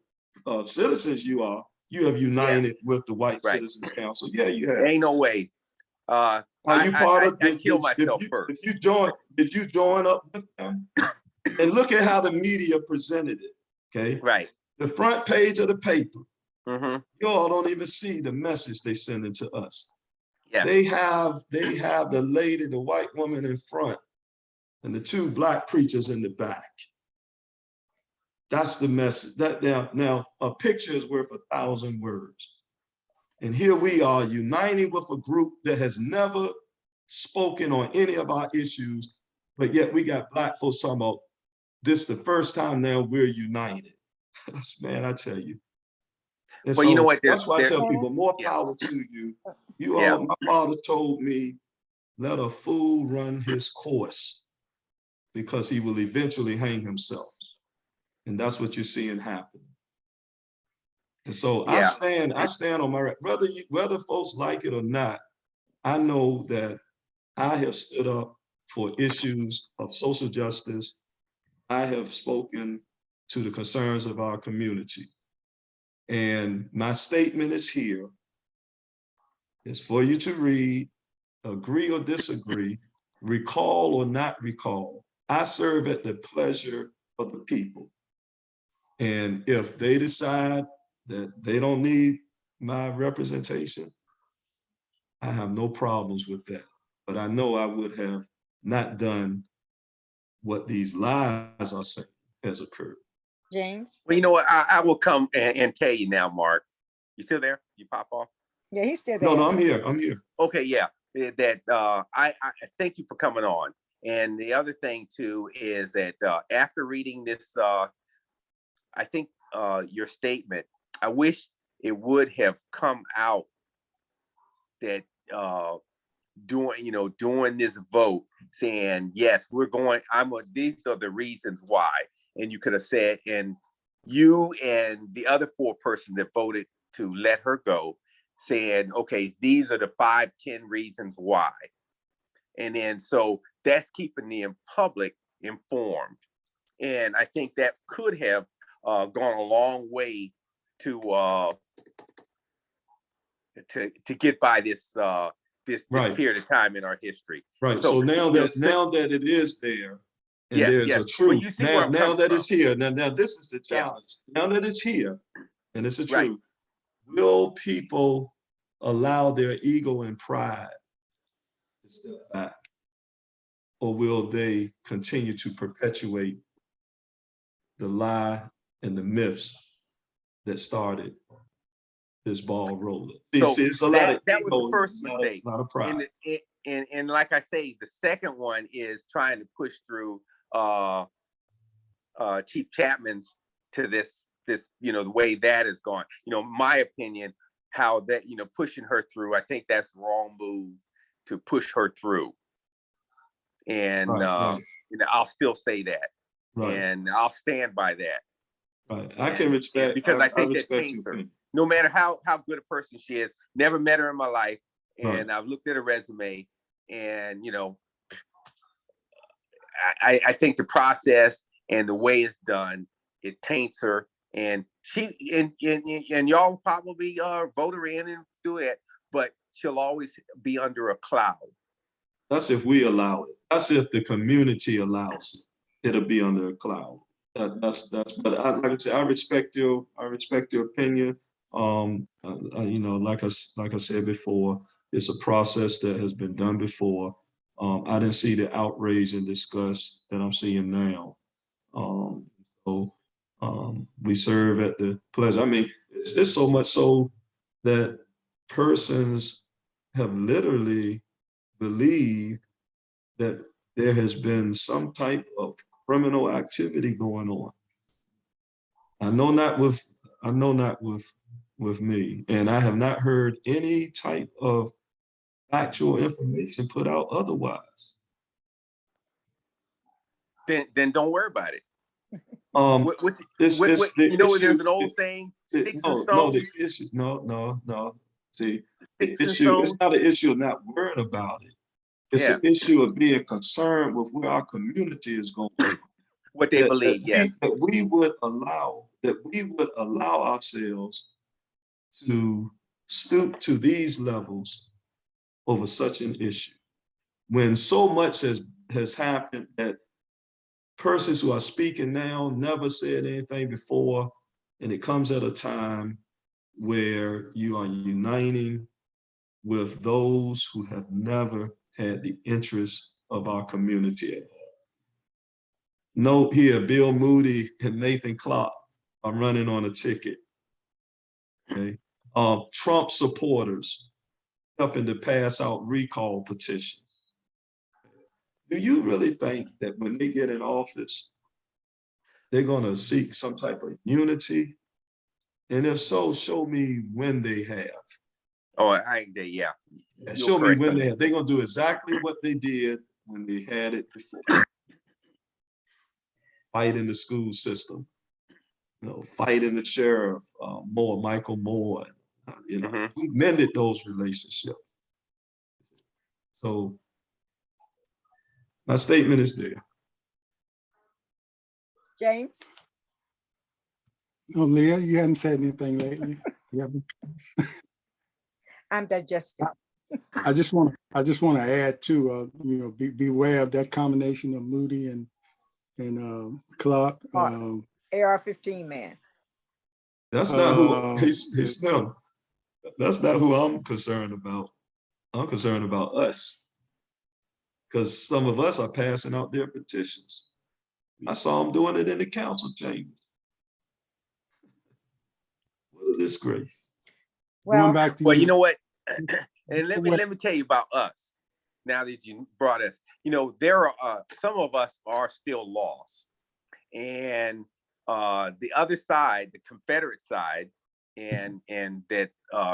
citizens, you have united with the White Citizens Council. Yeah, you have. Ain't no way. Are you part of? I killed myself first. If you join, did you join up with them? And look at how the media presented it. Okay. Right. The front page of the paper. Mm-hmm. You all don't even see the message they sending to us. Yeah. They have the lady, the white woman in front, and the two Black preachers in the back. That's the message. That now a picture is worth 1,000 words. And here we are uniting with a group that has never spoken on any of our issues, but yet we got Black folks talking about this the first time now we're united. Man, I tell you. And well, so you know what? That's why I tell people, more power to you. You all, my father told me, let a fool run his course because he will eventually hang himself. And that's what you're seeing happen. And so I stand on my, whether folks like it or not, I know that I have stood up for issues of social justice. I have spoken to the concerns of our community. And my statement is here. It's for you to read, agree or disagree, recall or not recall. I serve at the pleasure of the people. And if they decide that they don't need my representation, I have no problems with that. But I know I would have not done what these lies are saying has occurred. James? Well, you know what? I will come and tell you now, Mark. You still there? You pop off? Yeah, he's still there. No, I'm here. I'm here. Okay, yeah. That I thank you for coming on. And the other thing too is that after reading this, I think your statement, I wish it would have come out that during this vote, saying yes, we're going. These are the reasons why. And you could have said, and you and the other 4 persons that voted to let her go, saying, okay, these are the 5, 10 reasons why. And then so that's keeping the public informed. And I think that could have gone a long way to get by this this Right. period of time in our history. Right. So now that it is there, and Yes, there's yes. a Well, truth. you see where I'm Now coming that from. it's here, now this is the Yeah. challenge. Now that it's here, and it's a Right. truth, will people allow their ego and pride to step back? Or will they continue to perpetuate the lie and the myths that started this ball rolling? So See, it's a lot of that was the ego, first not mistake. a lot of pride. And like I say, the second one is trying to push through Chief Chapman's to this, the way that is going. My opinion, how that, pushing her through, I think that's the wrong move to push her through. And Right. I'll still say that. Right. And I'll stand by that. Right. I can respect, because I think that respect taints your her. opinion. No matter how good a person she is, never met her in my life. And Right. I've looked at her resume, and I think the process and the way it's done, it taints her. And she and y'all probably vote her in and do it, but she'll always be under a cloud. That's if we allow it. That's if the community allows it. It'll be under a cloud. That's. But like I said, I respect your opinion. Like I said before, it's a process that has been done before. I didn't see the outrage and disgust that I'm seeing now. We serve at the pleasure. I mean, it's so much so that persons have literally believed that there has been some type of criminal activity going on. I know not with me, and I have not heard any type of actual information put out otherwise. Then don't worry about it. There's an old saying, sticks and stones. No. See, the Sticks and issue, stones. it's not an issue of not worrying about it. It's an issue of being concerned with where our community is going. What they believe, yes. That we would allow ourselves to stoop to these levels over such an issue. When so much has happened that persons who are speaking now never said anything before, and it comes at a time where you are uniting with those who have never had the interests of our community at all. Note here, Bill Moody and Nathan Clark are running on a ticket. Okay, Trump supporters helping to pass out recall petitions. Do you really think that when they get in office, they're going to seek some type of unity? And if so, show me when they have. Oh, yeah. Show me when they have. They're going to do exactly what they did when they had it before. Fight in the school system, fighting the sheriff, Michael Moore. We mended those relationships. So my statement is there. James? Oh, Leah, you haven't said anything lately. I'm digesting. I just want to add to beware of that combination of Moody and Clark. AR-15 man. That's not who he's no. That's not who I'm concerned about. I'm concerned about us, because some of us are passing out their petitions. I saw them doing it in the council chamber. What a disgrace. Well, you know what? And let me tell you about us. Now that you brought us, there are some of us are still lost, and the other side, the Confederate side, and that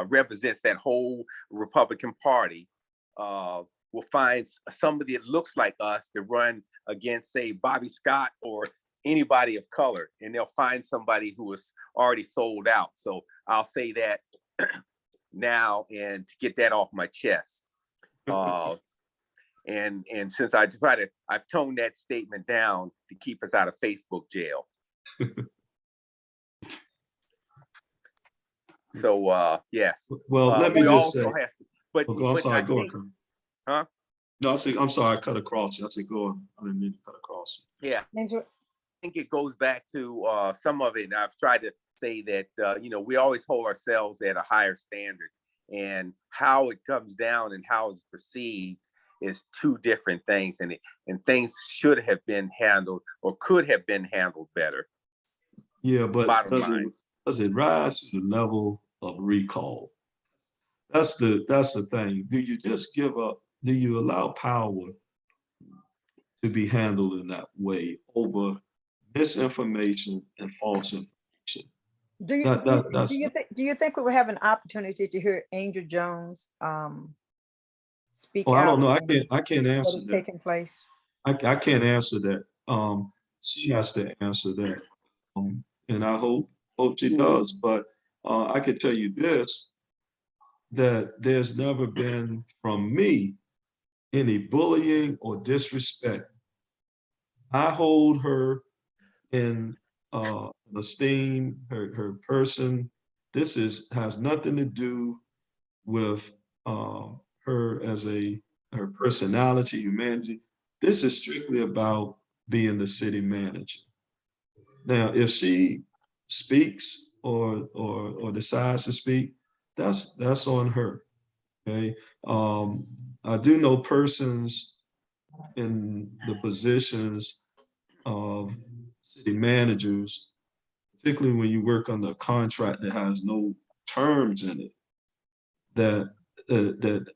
represents that whole Republican Party, will find somebody that looks like us to run against, say, Bobby Scott or anybody of color, and they'll find somebody who is already sold out. So I'll say that now, and to get that off my chest. And since I've toned that statement down to keep us out of Facebook jail. So yes. Well, let me we just say, also have to, but, oh, I'm but sorry, I go on, think, Colonel. huh? No, I'm sorry, I cut across you. I said, go on. I didn't mean to cut across you. Yeah. Andrew, I think it goes back to some of it. I've tried to say that, we always hold ourselves at a higher standard, and how it comes down and how it's perceived is two different things. And things should have been handled or could have been handled better. Yeah, but Bottom does line. it rise to the level of recall? That's the thing. Do you just give up? Do you allow power to be handled in that way over misinformation and false information? do you, That, do you, that's do you think we will have an opportunity to hear Angel Jones speak I don't out know. on I can't what answer is that. taking place? I can't answer that. She has to answer that. And I hope she does. But I can tell you this, that there's never been from me any bullying or disrespect. I hold her in esteem, her person. This has nothing to do with her as her personality, humanity. This is strictly about being the city manager. Now, if she speaks or decides to speak, that's on her. Okay. I do know persons in the positions of city managers, particularly when you work under a contract that has no terms in it, that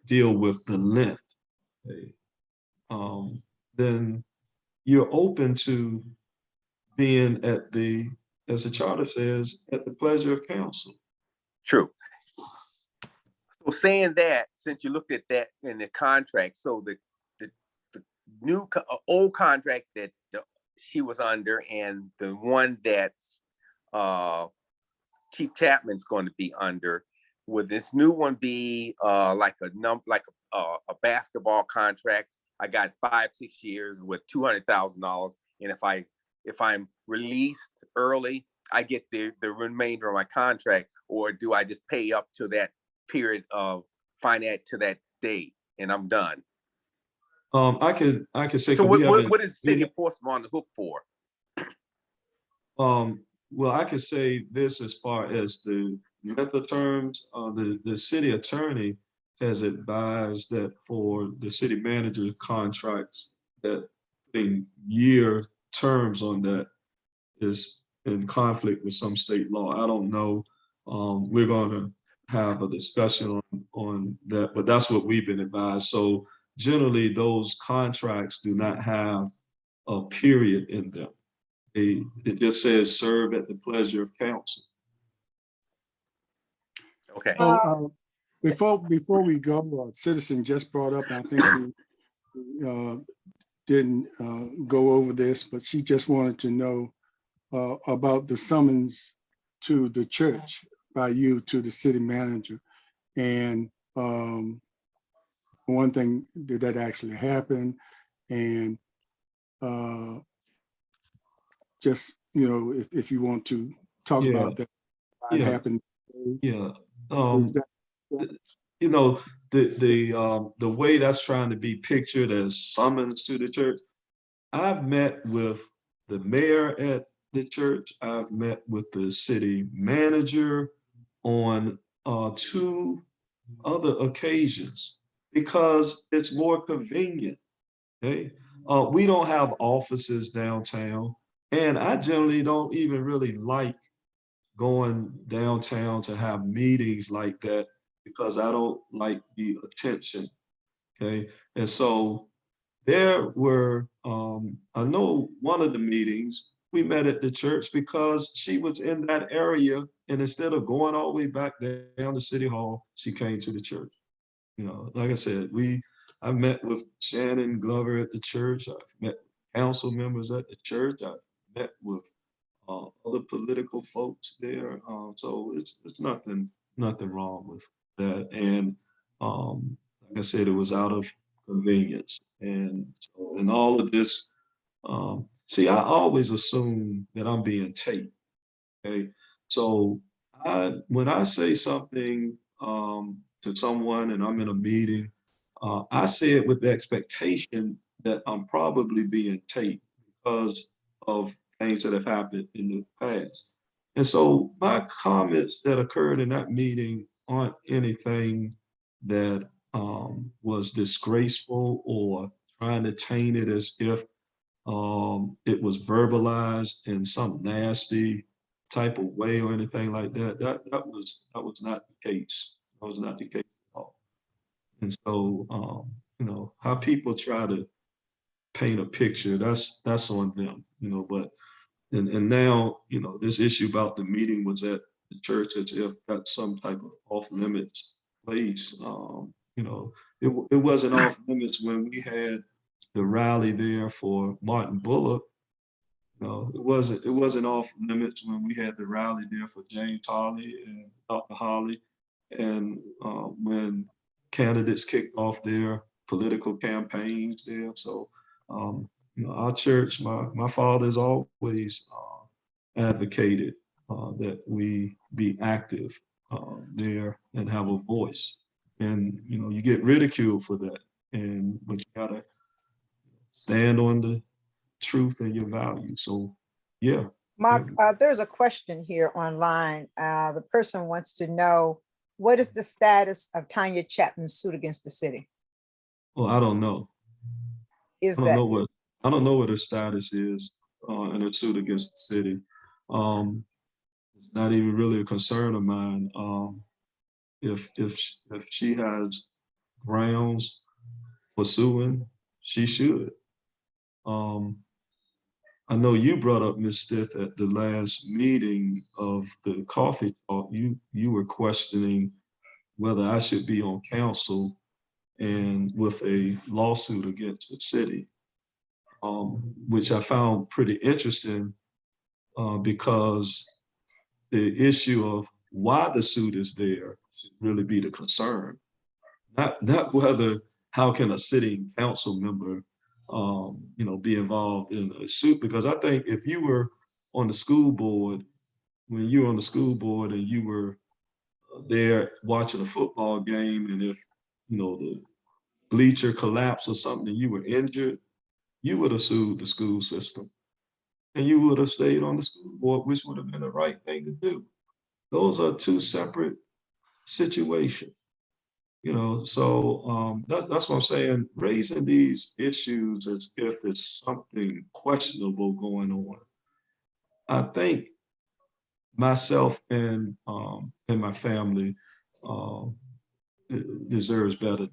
deal with the length. Okay. Then you're open to being as the charter says, at the pleasure of council. True. So saying that, since you looked at that in the contract, so the old contract that she was under and the one that Chief Chapman's going to be under, would this new one be like a basketball contract? I got 5-6 years with $200,000, and if I'm released early, I get the remainder of my contract, or do I just pay up to that period of finance to that date and I'm done? I could say, So we haven't, what is the city of Portsmouth on the hook for? well, I could say this as far as the method terms, the city attorney has advised that for the city manager contracts, that putting year terms on that is in conflict with some state law. I don't know. We're going to have a discussion on that, but that's what we've been advised. So generally, those contracts do not have a period in them. It just says serve at the pleasure of council. Okay. Before we go, a citizen just brought up, I think we didn't go over this, but she just wanted to know about the summons to the church by you to the city manager. And one thing, did that actually happen? And just, if you want to talk about that, what happened. Yeah. Was that- The way that's trying to be pictured as summons to the church, I've met with the mayor at the church. I've met with the city manager on 2 other occasions because it's more convenient. Okay. We don't have offices downtown, and I generally don't even really like going downtown to have meetings like that because I don't like the attention. Okay. And so there were, I know one of the meetings we met at the church because she was in that area, and instead of going all the way back down to City Hall, she came to the church. Like I said, I met with Shannon Glover at the church. I've met council members at the church. I've met with other political folks there. So it's nothing wrong with that. And like I said, it was out of convenience. And so in all of this, see, I always assume that I'm being taped. Okay. So when I say something to someone and I'm in a meeting, I say it with the expectation that I'm probably being taped because of things that have happened in the past. And so my comments that occurred in that meeting aren't anything that was disgraceful or trying to taint it as if it was verbalized in some nasty type of way or anything like that. That was not the case. That was not the case at all. And so, you know, how people try to paint a picture, that's on them, you know, but, and now, you know, this issue about the meeting was at the church as if that's some type of off limits place. You know, it wasn't off limits when we had the rally there for Martin Bullock. No, it wasn't off limits when we had the rally there for James Holly and Dr. Holly, and when candidates kicked off their political campaigns there. So, you know, our church, my father has always advocated that we be active there and have a voice. And you know, you get ridiculed for that, but you gotta stand on the truth and your values. So yeah. Mark, there's a question here online. The person wants to know, what is the status of Tanya Chapman's suit against the city? Well, I don't know. I don't know what her status is in her suit against the city. It's not even really a concern of mine. If she has grounds for suing, she should. I know you brought up, Ms. Stith, at the last meeting of the coffee talk, you were questioning whether I should be on council and with a lawsuit against the city, which I found pretty interesting because the issue of why the suit is there should really be the concern, not whether, how can a sitting council member you know, be involved in a suit, because I think if you were on the school board, when you were on the school board and you were there watching a football game, and if, you know, the bleacher collapsed or something and you were injured, you would have sued the school system and you would have stayed on the school board, which would have been the right thing to do. Those are two separate situations. You know, so that's what I'm saying. Raising these issues as if it's something questionable going on, I think myself and my family deserves better.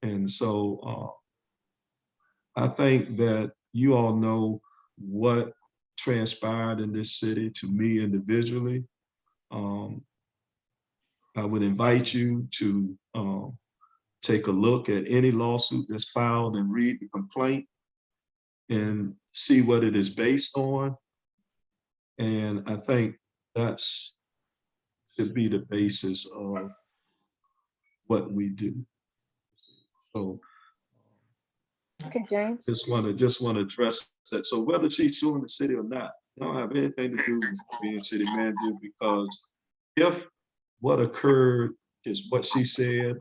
And so I think that you all know what transpired in this city to me individually. I would invite you to take a look at any lawsuit that's filed and read the complaint and see what it is based on. And I think that's should be the basis of what we do. So Okay, James. just want to address that. So whether she's suing the city or not, I don't have anything to do with being city manager, because if what occurred is what she said,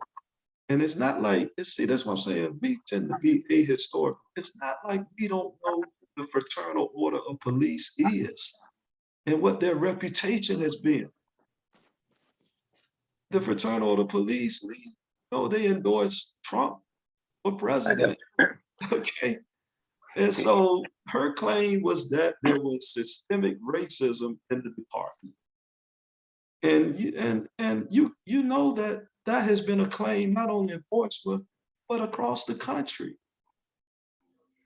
and it's not like, see, that's what I'm saying, we tend to be ahistorical. It's not like we don't know what the Fraternal Order of Police is and what their reputation has been. The Fraternal Order of Police, you know, they endorse Trump for president. Okay. And so her claim was that there was systemic racism in the department. And you know that has been a claim not only in Portsmouth, but across the country.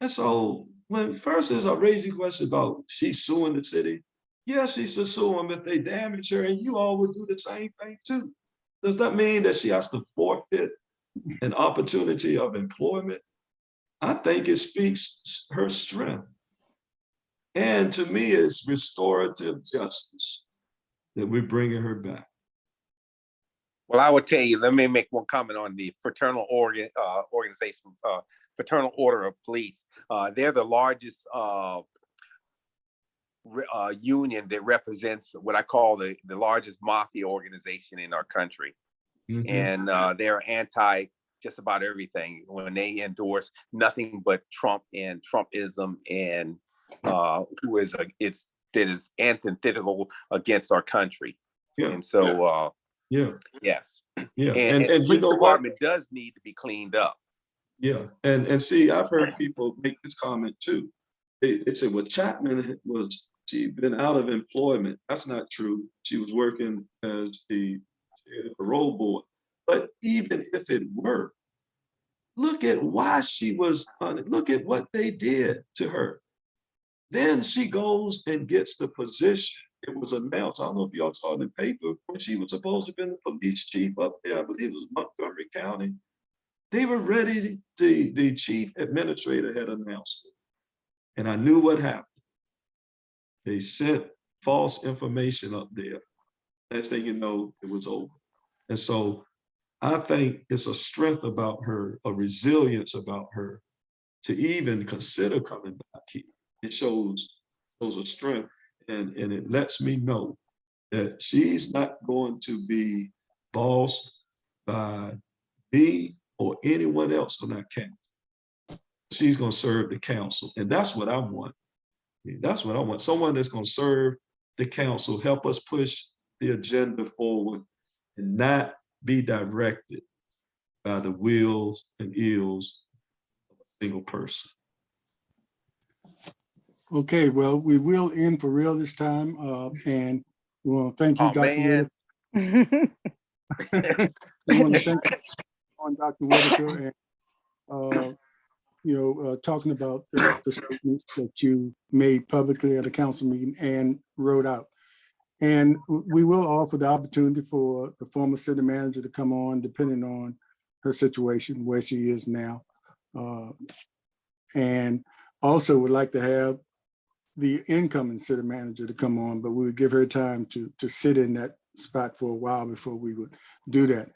And so when first as I raised the question about she's suing the city, yes, she should sue them if they damage her, and you all would do the same thing too. Does that mean that she has to forfeit an opportunity of employment? I think it speaks her strength. And to me, it's restorative justice that we're bringing her back. Well, I would tell you, let me make one comment on the fraternal organization, Fraternal Order of Police. They're the largest union that represents what I call the largest mafia organization in our country. And they're anti just about everything when they endorse nothing but Trump and Trumpism, and who is that is antithetical against our country. And so yes. And the police department does need to be cleaned up. Yeah, and see, I've heard people make this comment too. They say, well, Chapman she'd been out of employment. That's not true. She was working as the parole board. But even if it were, look at why she was on it. Look at what they did to her. Then she goes and gets the position. It was announced, I don't know if y'all saw in the paper, when she was supposed to have been the police chief up there, I believe it was Montgomery County. They were ready, the chief administrator had announced it. And I knew what happened. They sent false information up there. Next thing you know, it was over. And so I think it's a strength about her, a resilience about her to even consider coming back here. It shows a strength, and it lets me know that she's not going to be bossed by me or anyone else on that council. She's going to serve the council, and that's what I want. That's what I want. Someone that's going to serve the council, help us push the agenda forward, and not be directed by the wills and ills of a single person. Okay, well, we will end for real this time. And we want to thank you, Dr. Whitaker. We want to thank you, Dr. Whitaker, and talking about the statements that you made publicly at a council meeting and wrote out. And we will offer the opportunity for the former city manager to come on, depending on her situation, where she is now. And also would like to have the incoming city manager to come on, but we would give her time to sit in that spot for a while before we would do that.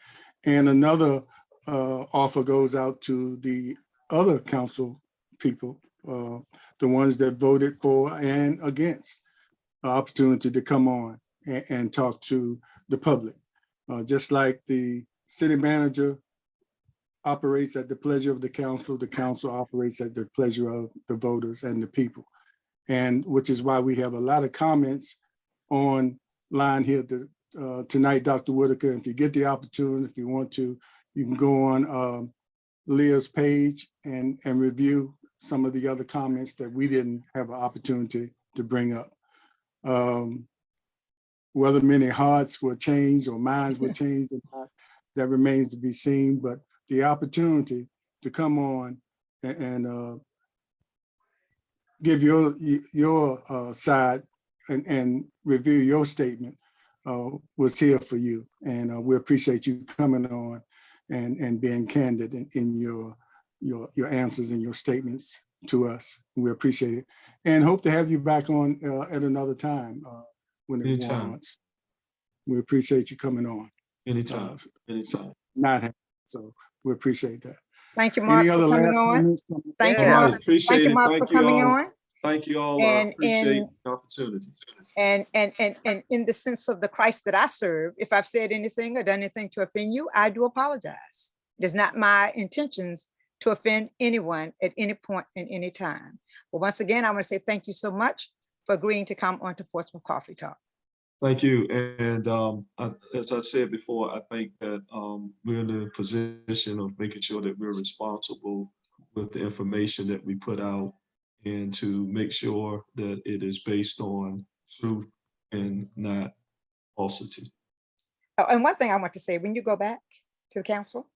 And another offer goes out to the other council people, the ones that voted for and against, the opportunity to come on and talk to the public. Just like the city manager operates at the pleasure of the council operates at the pleasure of the voters and the people. And which is why we have a lot of comments online here tonight, Dr. Whitaker. If you get the opportunity, if you want to, you can go on Leah's page and review some of the other comments that we didn't have an opportunity to bring up. Whether many hearts will change or minds will change or not, that remains to be seen. But the opportunity to come on and give your side and review your statement was here for you. And we appreciate you coming on and being candid in your answers and your statements to us. We appreciate it and hope to have you back on at another time when it warrants. We appreciate you coming on. Anytime, anytime. So we appreciate that. Thank you, Mark, Any other for coming last on. comments? Thank you, All Mark. right, appreciate Thank you, it. Mark, Thank for you coming all. on. Thank you all. I appreciate the opportunity. And in the sense of the Christ that I serve, if I've said anything or done anything to offend you, I do apologize. It is not my intentions to offend anyone at any point in any time. But once again, I want to say thank you so much for agreeing to come on to Portsmouth Coffee Talk. Thank you. And as I said before, I think that we're in a position of making sure that we're responsible with the information that we put out and to make sure that it is based on truth and not falsity. Oh, and one thing I want to say, when you go back to the council,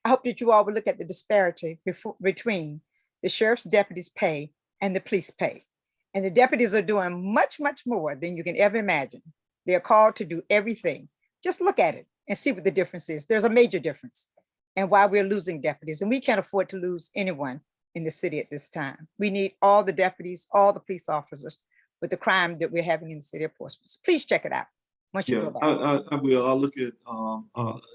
I hope that you all will look at the disparity between the sheriff's deputies' pay and the police pay. And the deputies are doing much, much more than you can ever imagine. They're called to do everything. Just look at it and see what the difference is. There's a major difference and why we're losing deputies. And we can't afford to lose anyone in the city at this time. We need all the deputies, all the police officers with the crime that we're having in the city of Portsmouth. Please check it out. once you Yeah, go back. I will. I'll look at,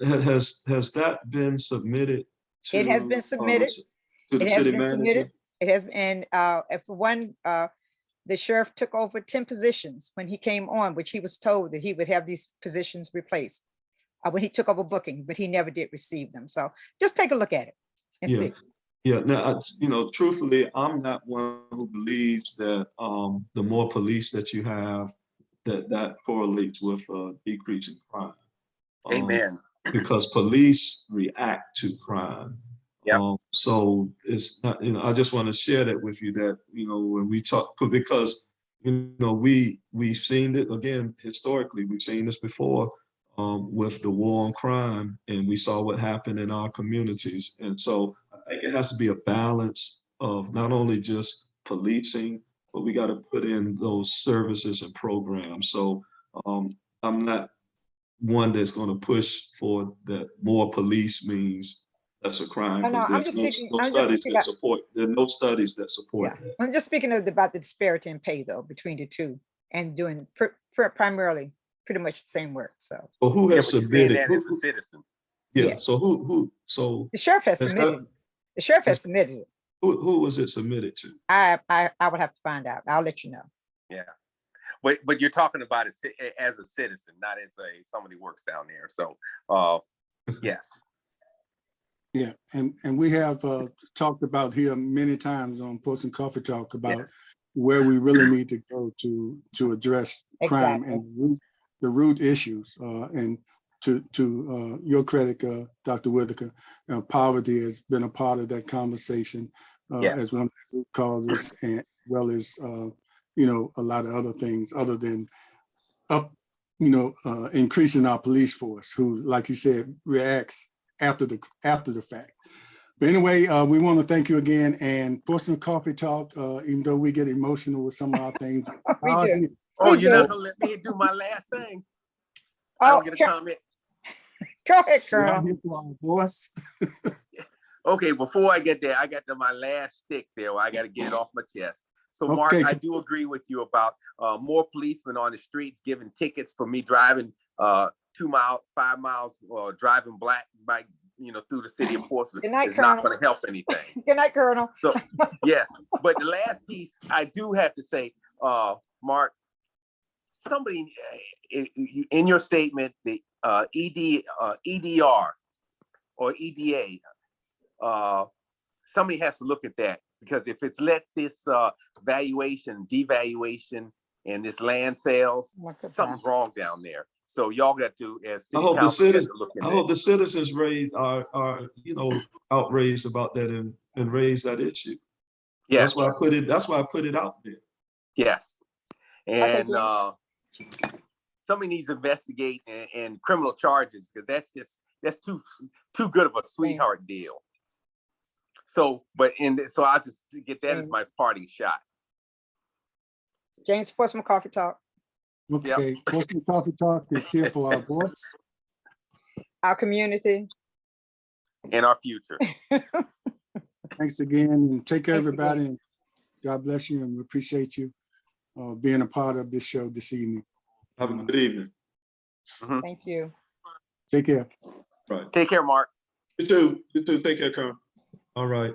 has that been submitted to? It has been submitted. To the It has city been manager? submitted. It has, and for one, the sheriff took over 10 positions when he came on, which he was told that he would have these positions replaced when he took over booking, but he never did receive them. So just take a look at it and Yeah. see. Yeah, now, truthfully, I'm not one who believes that the more police that you have, that correlates with decreasing crime. Amen. Because police react to crime. Yep. So it's not, I just want to share that with you that, when we talk, because, we've seen it again, historically, we've seen this before with the war on crime, and we saw what happened in our communities. And so I think it has to be a balance of not only just policing, but we got to put in those services and programs. So I'm not one that's going to push for that more police means lesser crime, No, because I'm there's just speaking, no I'm just studies speaking that about, support, there are no studies that support yeah, that. I'm just speaking about the disparity in pay though, between the two and doing primarily pretty much the same work. So But who Yeah, has but you're saying submitted? that as a citizen. Yeah, yeah. so The sheriff has has submitted. that- The sheriff has has- submitted it. who was it submitted to? I would have to find out. I'll let you know. Yeah. But you're talking about it as a citizen, not as somebody works down there. So yes. Yeah, and we have talked about here many times on Portsmouth Coffee Talk about Yes. where we really need to go to address crime Exactly. and the root issues. And to your credit, Dr. Whitaker, poverty has been a part of that conversation Yes. as one of the root causes, and well as a lot of other things other than increasing our police force, who, like you said, reacts after the fact. But anyway, we want to thank you again. And Portsmouth Coffee Talk, even though we get emotional with some of our things. We do. Oh, We you're do. not gonna let me do my last thing. I Oh, don't get a comment. go ahead, We're out Colonel. here for our voice. Okay, before I get there, I got to my last stick there. I got to get it off my chest. So, Mark, Okay. I do agree with you about more policemen on the streets giving tickets for me driving 2 miles, 5 miles, or driving black bike, through the city of Portsmouth. Good night, is not Colonel. going to help anything. Good night, Colonel. So, yes, but the last piece I do have to say, Mark, somebody in your statement, the EDR or EDA, somebody has to look at that, because if it's let this devaluation, and this land sales, something's wrong down there. So y'all got to, as city council, look at I hope the citizens are outraged about that and raise that issue. Yes. That's why I put it out there. Yes. And Okay, somebody needs to investigate and criminal charges, because that's too good of a sweetheart deal. So, so I'll just get that as my parting shot. James, Portsmouth Coffee Talk. Okay, Yep. Portsmouth Coffee Talk is here for our voice. Our community. In our future. Thanks again, and take care, Thanks everybody. again. And God bless you, and we appreciate you being a part of this show this evening. Have a good evening. Thank you. Take care. Right. Take care, Mark. You too. Take care, Colonel. All right.